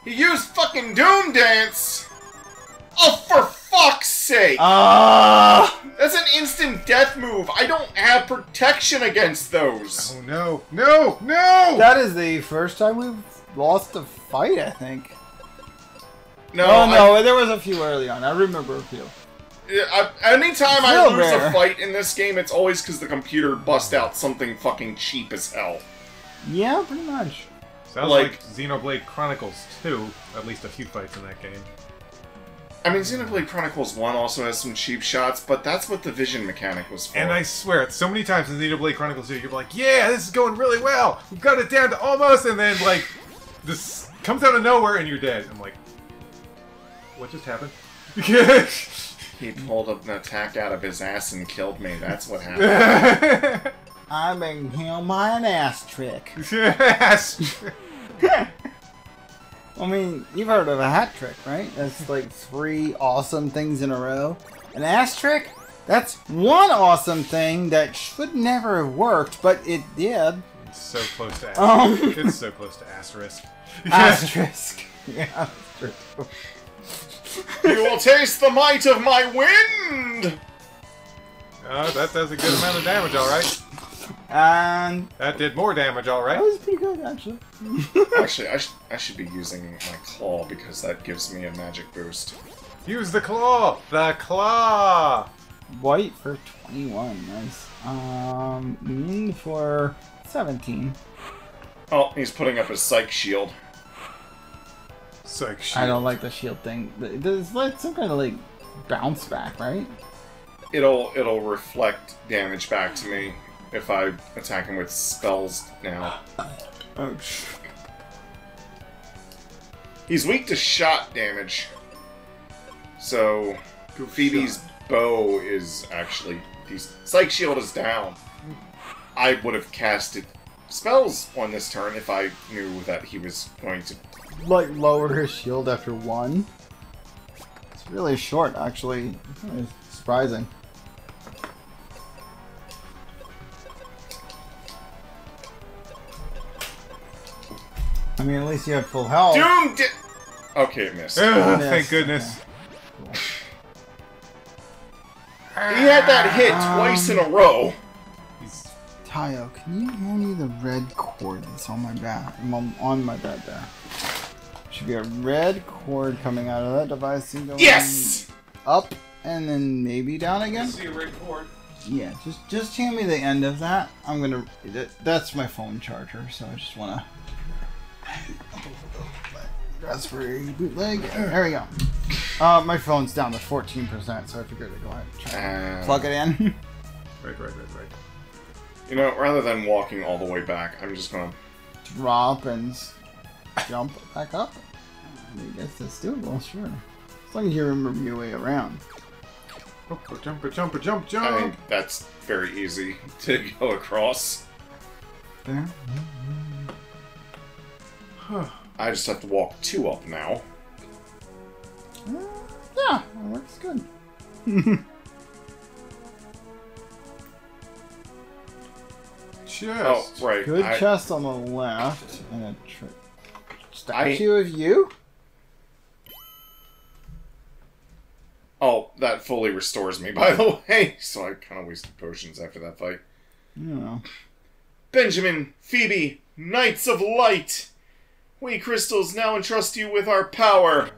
He used fucking Doom Dance. Oh, for fuck's sake! That's an instant death move. I don't have protection against those. Oh no, no, no! That is the first time we've lost a fight, I think. No, there was a few early on. I remember a few. Anytime I lose rare. a fight in this game, it's always because the computer bust out something fucking cheap as hell. Yeah, pretty much. Sounds like Xenoblade Chronicles 2. At least a few fights in that game. I mean, Xenoblade Chronicles 1 also has some cheap shots, but that's what the vision mechanic was for. And I swear, so many times in Xenoblade Chronicles 2, you're like, yeah, this is going really well. We've got it down to almost, and then, like, this comes out of nowhere and you're dead. I'm like, what just happened? He pulled an attack out of his ass and killed me. That's what happened. I been him by an ass trick. Yes. I mean, you've heard of a hat trick, right? That's like 3 awesome things in a row. An ass trick? That's one awesome thing that should never have worked, but it did. It's so close to asterisk. It's so close to asterisk. Asterisk. Yeah, that's true. You will taste the might of my wind! Oh, that does a good amount of damage, alright. And that did more damage, alright. That was pretty good, actually. Actually, I should be using my claw because that gives me a magic boost. Use the claw! The claw! White for 21, nice. Mean for 17. Oh, he's putting up his psych shield. Psych shield. I don't like the shield thing. There's like some kind of like bounce back, right? It'll reflect damage back to me if I attack him with spells now. Oh, He's weak to shot damage. So Phoebe's bow is actually Psych Shield is down. I would have casted spells on this turn if I knew that he was going to like lower his shield after 1. It's really short, actually. It's surprising. I mean, at least you have full health. Doom Okay, it missed. Ugh, thank goodness. Cool. He had that hit twice in a row. Tayo, can you hand me the red cord that's on my back? On my bed there. Should be a red cord coming out of that device and going Yes! up and then maybe down again. See a red cord. Yeah, just hand me the end of that. I'm gonna. That's my phone charger, so I just wanna. Raspberry bootleg. There we go. My phone's down to 14%, so I figured I'd go ahead and try and plug it in. Right. You know, rather than walking all the way back, I'm just gonna drop and jump back up. I guess that's doable, sure. As long as you remember your way around. Jump. I think that's very easy to go across. There. I just have to walk 2 up now. Yeah, that works good. Chest. Oh, right. Good chest on the left, and a statue of you? Oh, that fully restores me, by the way. So I kind of wasted potions after that fight. I don't know. Benjamin, Phoebe, Knights of Light! We crystals now entrust you with our power.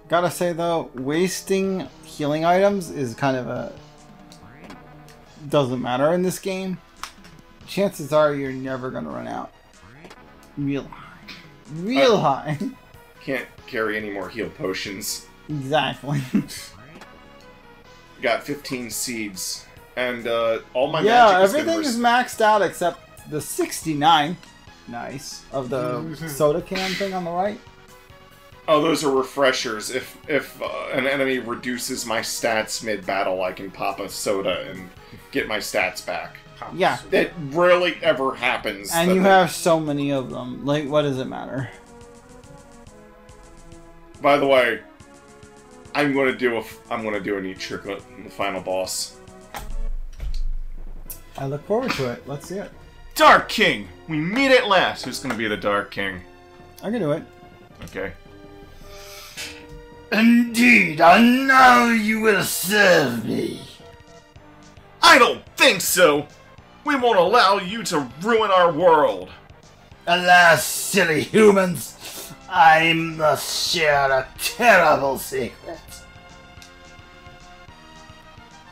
Gotta say though, wasting healing items is kind of a doesn't matter in this game. Chances are you're never gonna run out. Real high. Real high. Can't carry any more heal potions. Exactly. Got 15 seeds. And all my yeah, magic is everything is maxed out except the 69. Nice. Of the soda can thing on the right. Oh, those are refreshers. If an enemy reduces my stats mid-battle, I can pop a soda and get my stats back. Yeah. It rarely ever happens. And you have so many of them. Like, what does it matter? By the way, I'm gonna do a neat trick on the final boss. I look forward to it. Let's see it. Dark King! We meet at last! Who's gonna be the Dark King? I can do it. Okay. Indeed, and now you will serve me. I don't think so! We won't allow you to ruin our world! Alas, silly humans, I must share a terrible secret.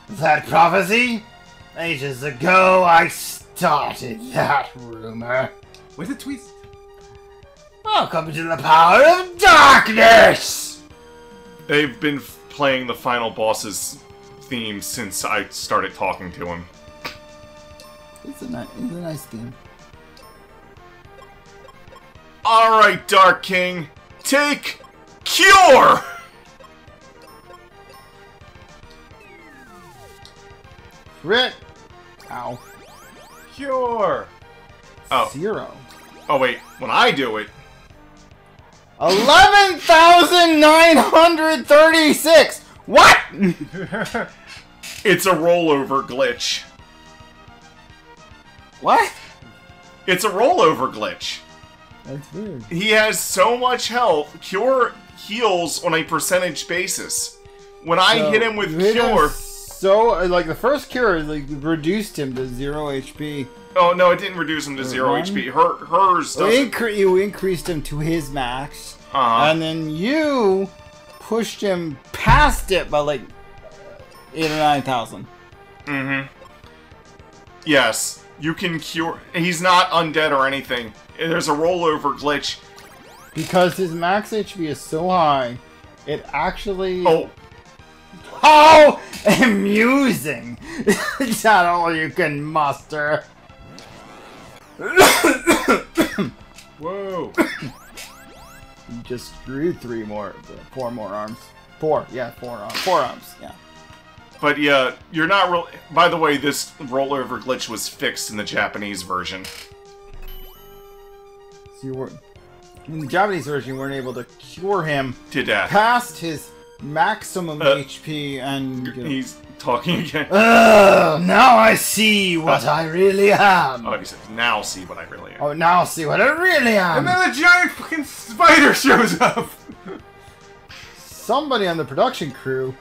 That prophecy? Ages ago, I started that rumor. Was it tweet? Welcome to the power of darkness! They've been playing the final boss's theme since I started talking to him. It's a nice theme. Alright, Dark King, take Cure! Crit! Ow. Cure! Oh. 0. Oh wait, when I do it... 11,936! What?! It's a rollover glitch. What? It's a rollover glitch. That's weird. He has so much health, Cure heals on a percentage basis. When I hit him with Cure... So, like, the first Cure, like, reduced him to 0 HP. Oh, no, it didn't reduce him to 0 HP. Hers doesn't... You increased him to his max. And then you pushed him past it by, like, 8 or 9,000. Mm-hmm. Yes, you can cure... He's not undead or anything. There's a rollover glitch. Because his max HP is so high, it actually... Oh. How amusing! Is that all you can muster? Whoa! You just grew 4 more arms. 4 arms, yeah. But yeah, you're not real... By the way, this rollover glitch was fixed in the Japanese version. So you were... In the Japanese version, you weren't able to cure him To death. past his maximum HP and... He's talking again. Now I see what I really am. Oh, he said, now see what I really am. Oh, now see what I really am. And then a giant fucking spider shows up! Somebody on the production crew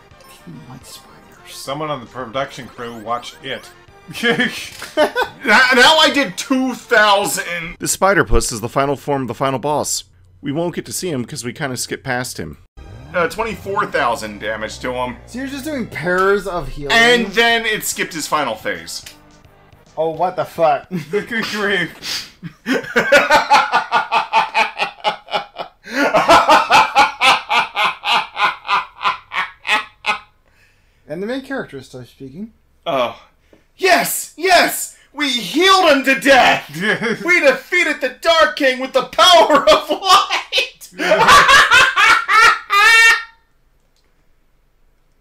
didn't like spiders. Someone on the production crew watched it. Now I did 2,000! The Spider Puss is the final form of the final boss. We won't get to see him because we kind of skipped past him. 24,000 damage to him. So you're just doing pairs of healing? And then it skipped his final phase. Oh, what the fuck? Good grief. And the main character starts speaking. Oh. Yes! Yes! We healed him to death! We defeated the Dark King with the power of light!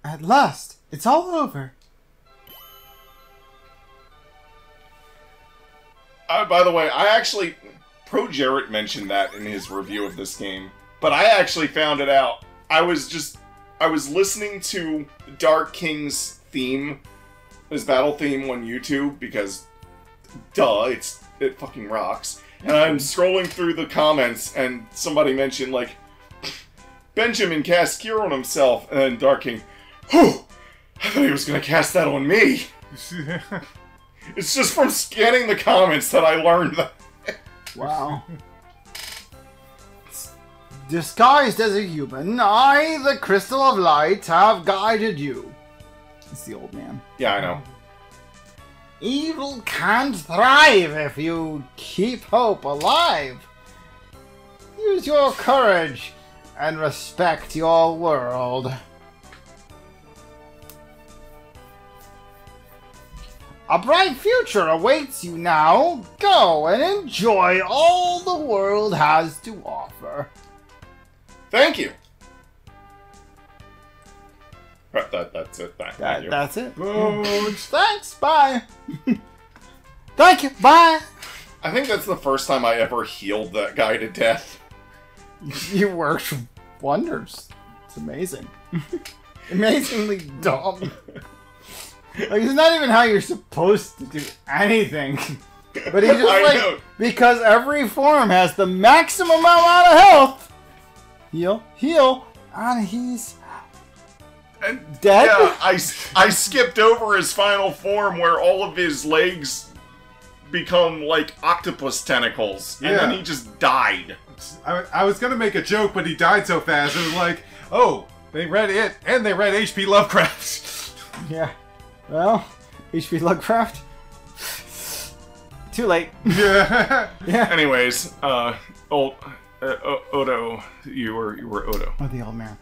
At last, it's all over. By the way, I actually... Pro Jarrett mentioned that in his review of this game. But I actually found it out. I was listening to Dark King's theme, his battle theme on YouTube, because, duh, it fucking rocks. And I'm scrolling through the comments, and somebody mentioned, like, Benjamin cast Cure on himself, and then Dark King, whew! I thought he was gonna cast that on me! It's just from scanning the comments that I learned that. Wow. Disguised as a human, I, the Crystal of Light, have guided you. It's the old man. Yeah, I know. Evil can't thrive if you keep hope alive. Use your courage and respect your world. A bright future awaits you now. Go and enjoy all the world has to offer. Thank you. Right, that's it. Thank you. That's it. Bones. Thanks. Bye. Thank you. Bye. I think that's the first time I ever healed that guy to death. You worked wonders. It's amazing. Amazingly dumb. Like, it's not even how you're supposed to do anything. But he just know. because every form has the maximum amount of health. Heal, and he's dead. Yeah, I skipped over his final form where all of his legs become like octopus tentacles, and then he just died. I was gonna make a joke, but he died so fast. It was like, oh, they read it, and they read H.P. Lovecraft. Yeah. Well, H.P. Lovecraft. Too late. Yeah. Yeah. Anyways, Odo, you were Odo. Oh, the old man.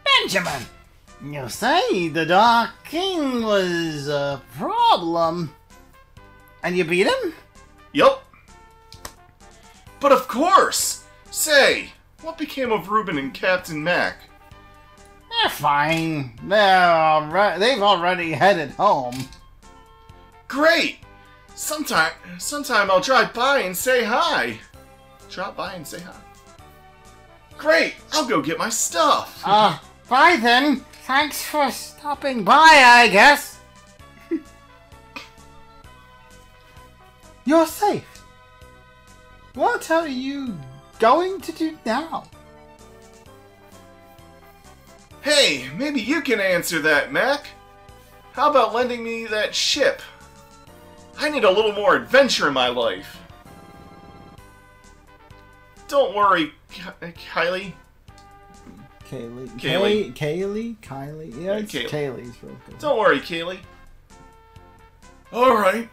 Benjamin! You say the Dark King was a problem. And you beat him? Yup. But of course! Say, what became of Reuben and Captain Mac? They're fine. They've already headed home. Great! Sometime I'll drive by and say hi. Great! I'll go get my stuff. Bye then. Thanks for stopping by, I guess. You're safe. What are you going to do now? Hey, maybe you can answer that, Mac. How about lending me that ship? I need a little more adventure in my life. Don't worry, Kylie. Kylie. Yeah, it's Kaylee. Kaylee's real good. Don't worry, Kaylee. Alright.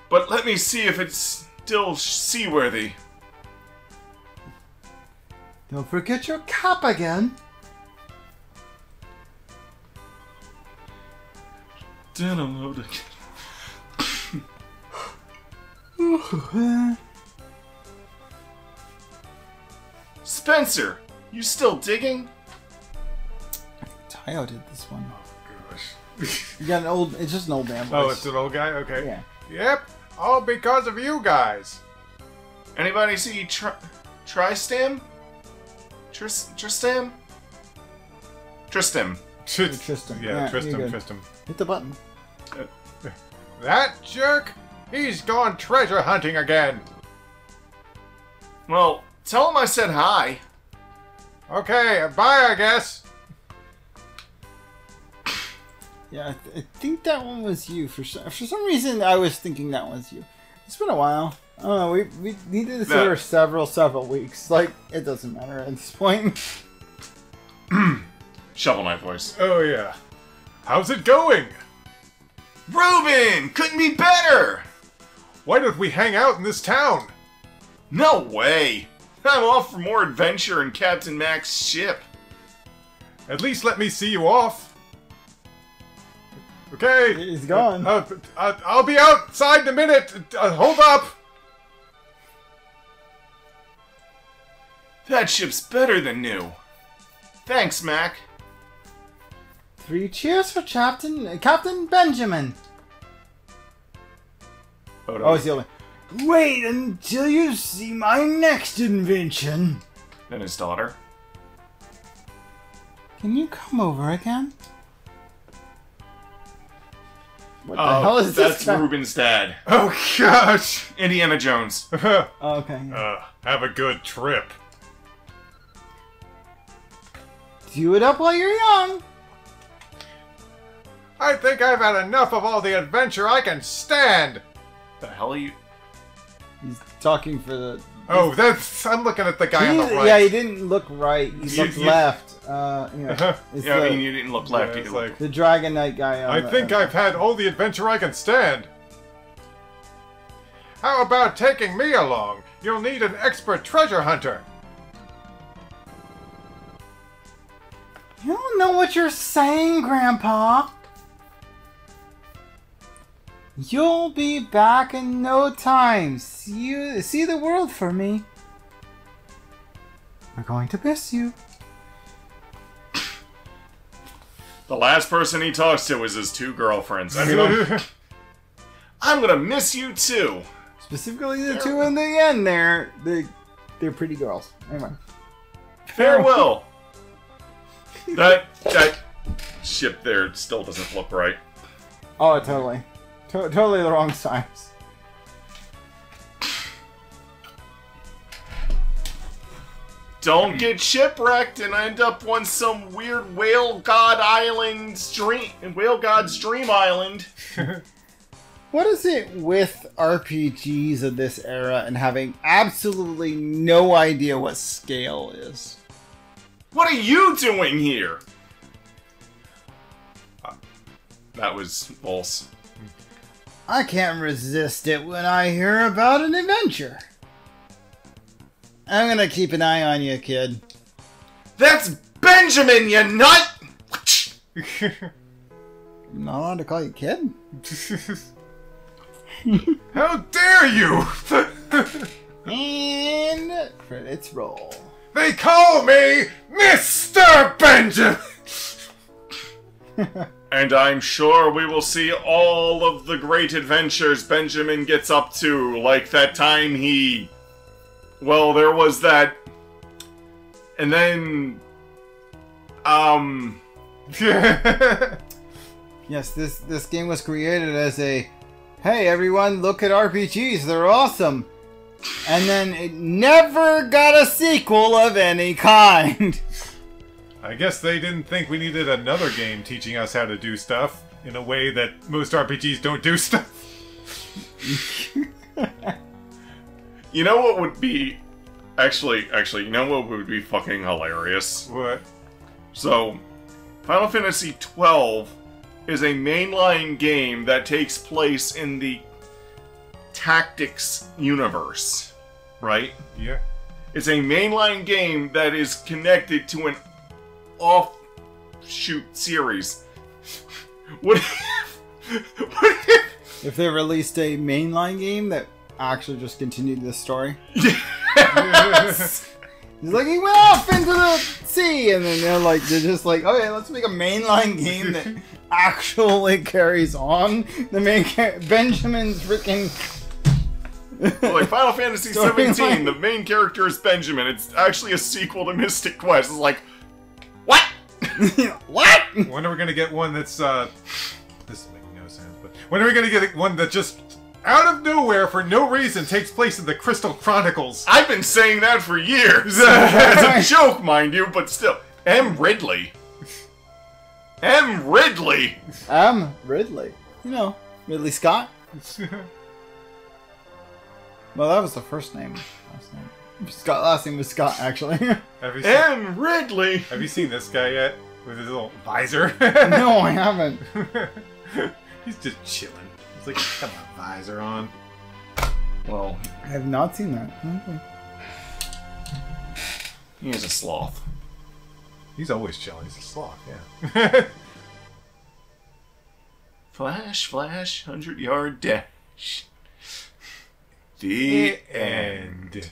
But let me see if it's still seaworthy. Don't forget your cap again. Spencer, you still digging? Tayo did this one. Gosh. You got an old. It's just an old man voice. Oh, it's an old guy? Okay. Yeah. Yep, all because of you guys. Anybody see Tristam? Tristam? Tristam. Tristan. Yeah, you're Tristam. good. Tristam. Hit the button. That jerk? He's gone treasure hunting again. Well, tell him I said hi. Okay, bye, I guess. Yeah, I think that one was you. For some reason, I was thinking that was you. It's been a while. I don't know. We needed this over several weeks. Like, it doesn't matter at this point. Shovel Knight voice. Oh, yeah. How's it going? Reuben! Couldn't be better! Why don't we hang out in this town? No way! I'm off for more adventure in Captain Mac's ship. At least let me see you off. Okay. He's gone. I'll be outside in a minute. Hold up. That ship's better than new. Thanks, Mac. 3 cheers for Captain Benjamin. Oh, it's the only. Wait until you see my next invention. And his daughter. Can you come over again? What the hell is this? That's Reuben's dad. Oh, gosh. Indiana Jones. Oh, okay. Yeah. Have a good trip. Do it up while you're young. I think I've had enough of all the adventure I can stand. The hell are you? He's talking for the. Oh, I'm looking at the guy on the right. Yeah, he didn't look right. He looked left. It's Yeah, I mean, you didn't look left. Yeah, you it's looked like, the Dragon Knight guy. I think I've had all the adventure I can stand. How about taking me along? You'll need an expert treasure hunter. You don't know what you're saying, Grandpa. You'll be back in no time. See the world for me. We're going to miss you. The last person he talks to is his 2 girlfriends. I mean, I'm gonna miss you too. Specifically the 2 in the end there. They're pretty girls. Anyway. Farewell. that ship there still doesn't look right. Oh, totally. Totally the wrong size. Don't get shipwrecked and end up on some weird whale god's dream island. What is it with RPGs of this era and having absolutely no idea what scale is? What are you doing here? That was false. I can't resist it when I hear about an adventure. I'm gonna keep an eye on you, kid. That's Benjamin, you nut! I'm not allowed to call you kid? How dare you! And credits roll. They call me Mr. Benjamin! And I'm sure we will see all of the great adventures Benjamin gets up to, like that time he... Well, there was that... And then... Yes, this game was created as a... Hey everyone, look at RPGs, they're awesome! And then it never got a sequel of any kind! I guess they didn't think we needed another game teaching us how to do stuff in a way that most RPGs don't do stuff. You know what would be... Actually, you know what would be fucking hilarious? What? So, Final Fantasy XII is a mainline game that takes place in the Tactics universe, right? Yeah. It's a mainline game that is connected to an offshoot series. What If they released a mainline game that actually just continued this story. Yes! He's like, he went off into the sea, and then they're just like, okay, let's make a mainline game that actually carries on. The main Benjamin's freaking... Like Final Fantasy 17, the main character is Benjamin. It's actually a sequel to Mystic Quest. It's like, what? What? When are we gonna get one that's, this is making no sense, but when are we gonna get one that just, out of nowhere, for no reason, takes place in the Crystal Chronicles? I've been saying that for years. As a joke, mind you, but still. M. Ridley. M. Ridley. Ridley. You know, Ridley Scott. Well, that was the first name. Last name was Scott, actually. Have Ridley. Have you seen this guy yet? With his little visor? No, I haven't. He's just chilling. He's like, got my visor on. Well, I have not seen that. Okay. he is a sloth. He's always chilling. He's a sloth, yeah. Flash, flash, 100-yard dash. The end.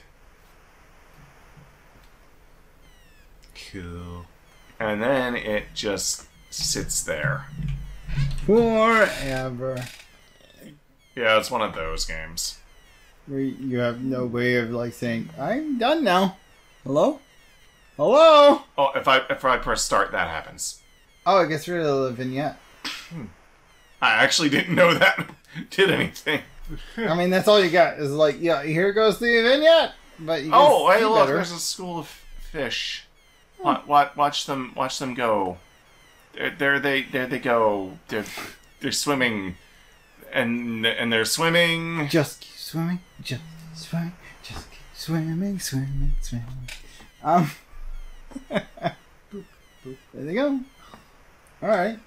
Cool. And then it just sits there. Forever. Yeah, it's one of those games. Where you have no way of like saying, I'm done now. Hello? Hello? Oh, if I press start, that happens. Oh, it gets rid of the vignette. I actually didn't know that did anything. I mean, that's all you got. Is like, yeah, here goes the vignette. But you Oh, can hey, see look, better. there's a school of fish. Watch them go. There they go. They're swimming, and they're swimming. Just keep swimming. Just swimming. Just keep swimming, swimming, swimming. There they go. All right.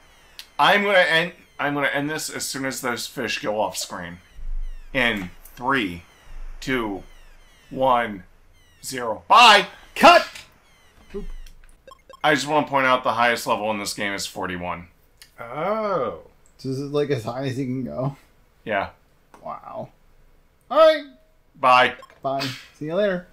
I'm gonna end this as soon as those fish go off screen. In 3, 2, 1, 0. Bye! Cut! I just want to point out the highest level in this game is 41. Oh. So this is like as high as you can go. Yeah. Wow. Alright. Bye. Bye. See you later.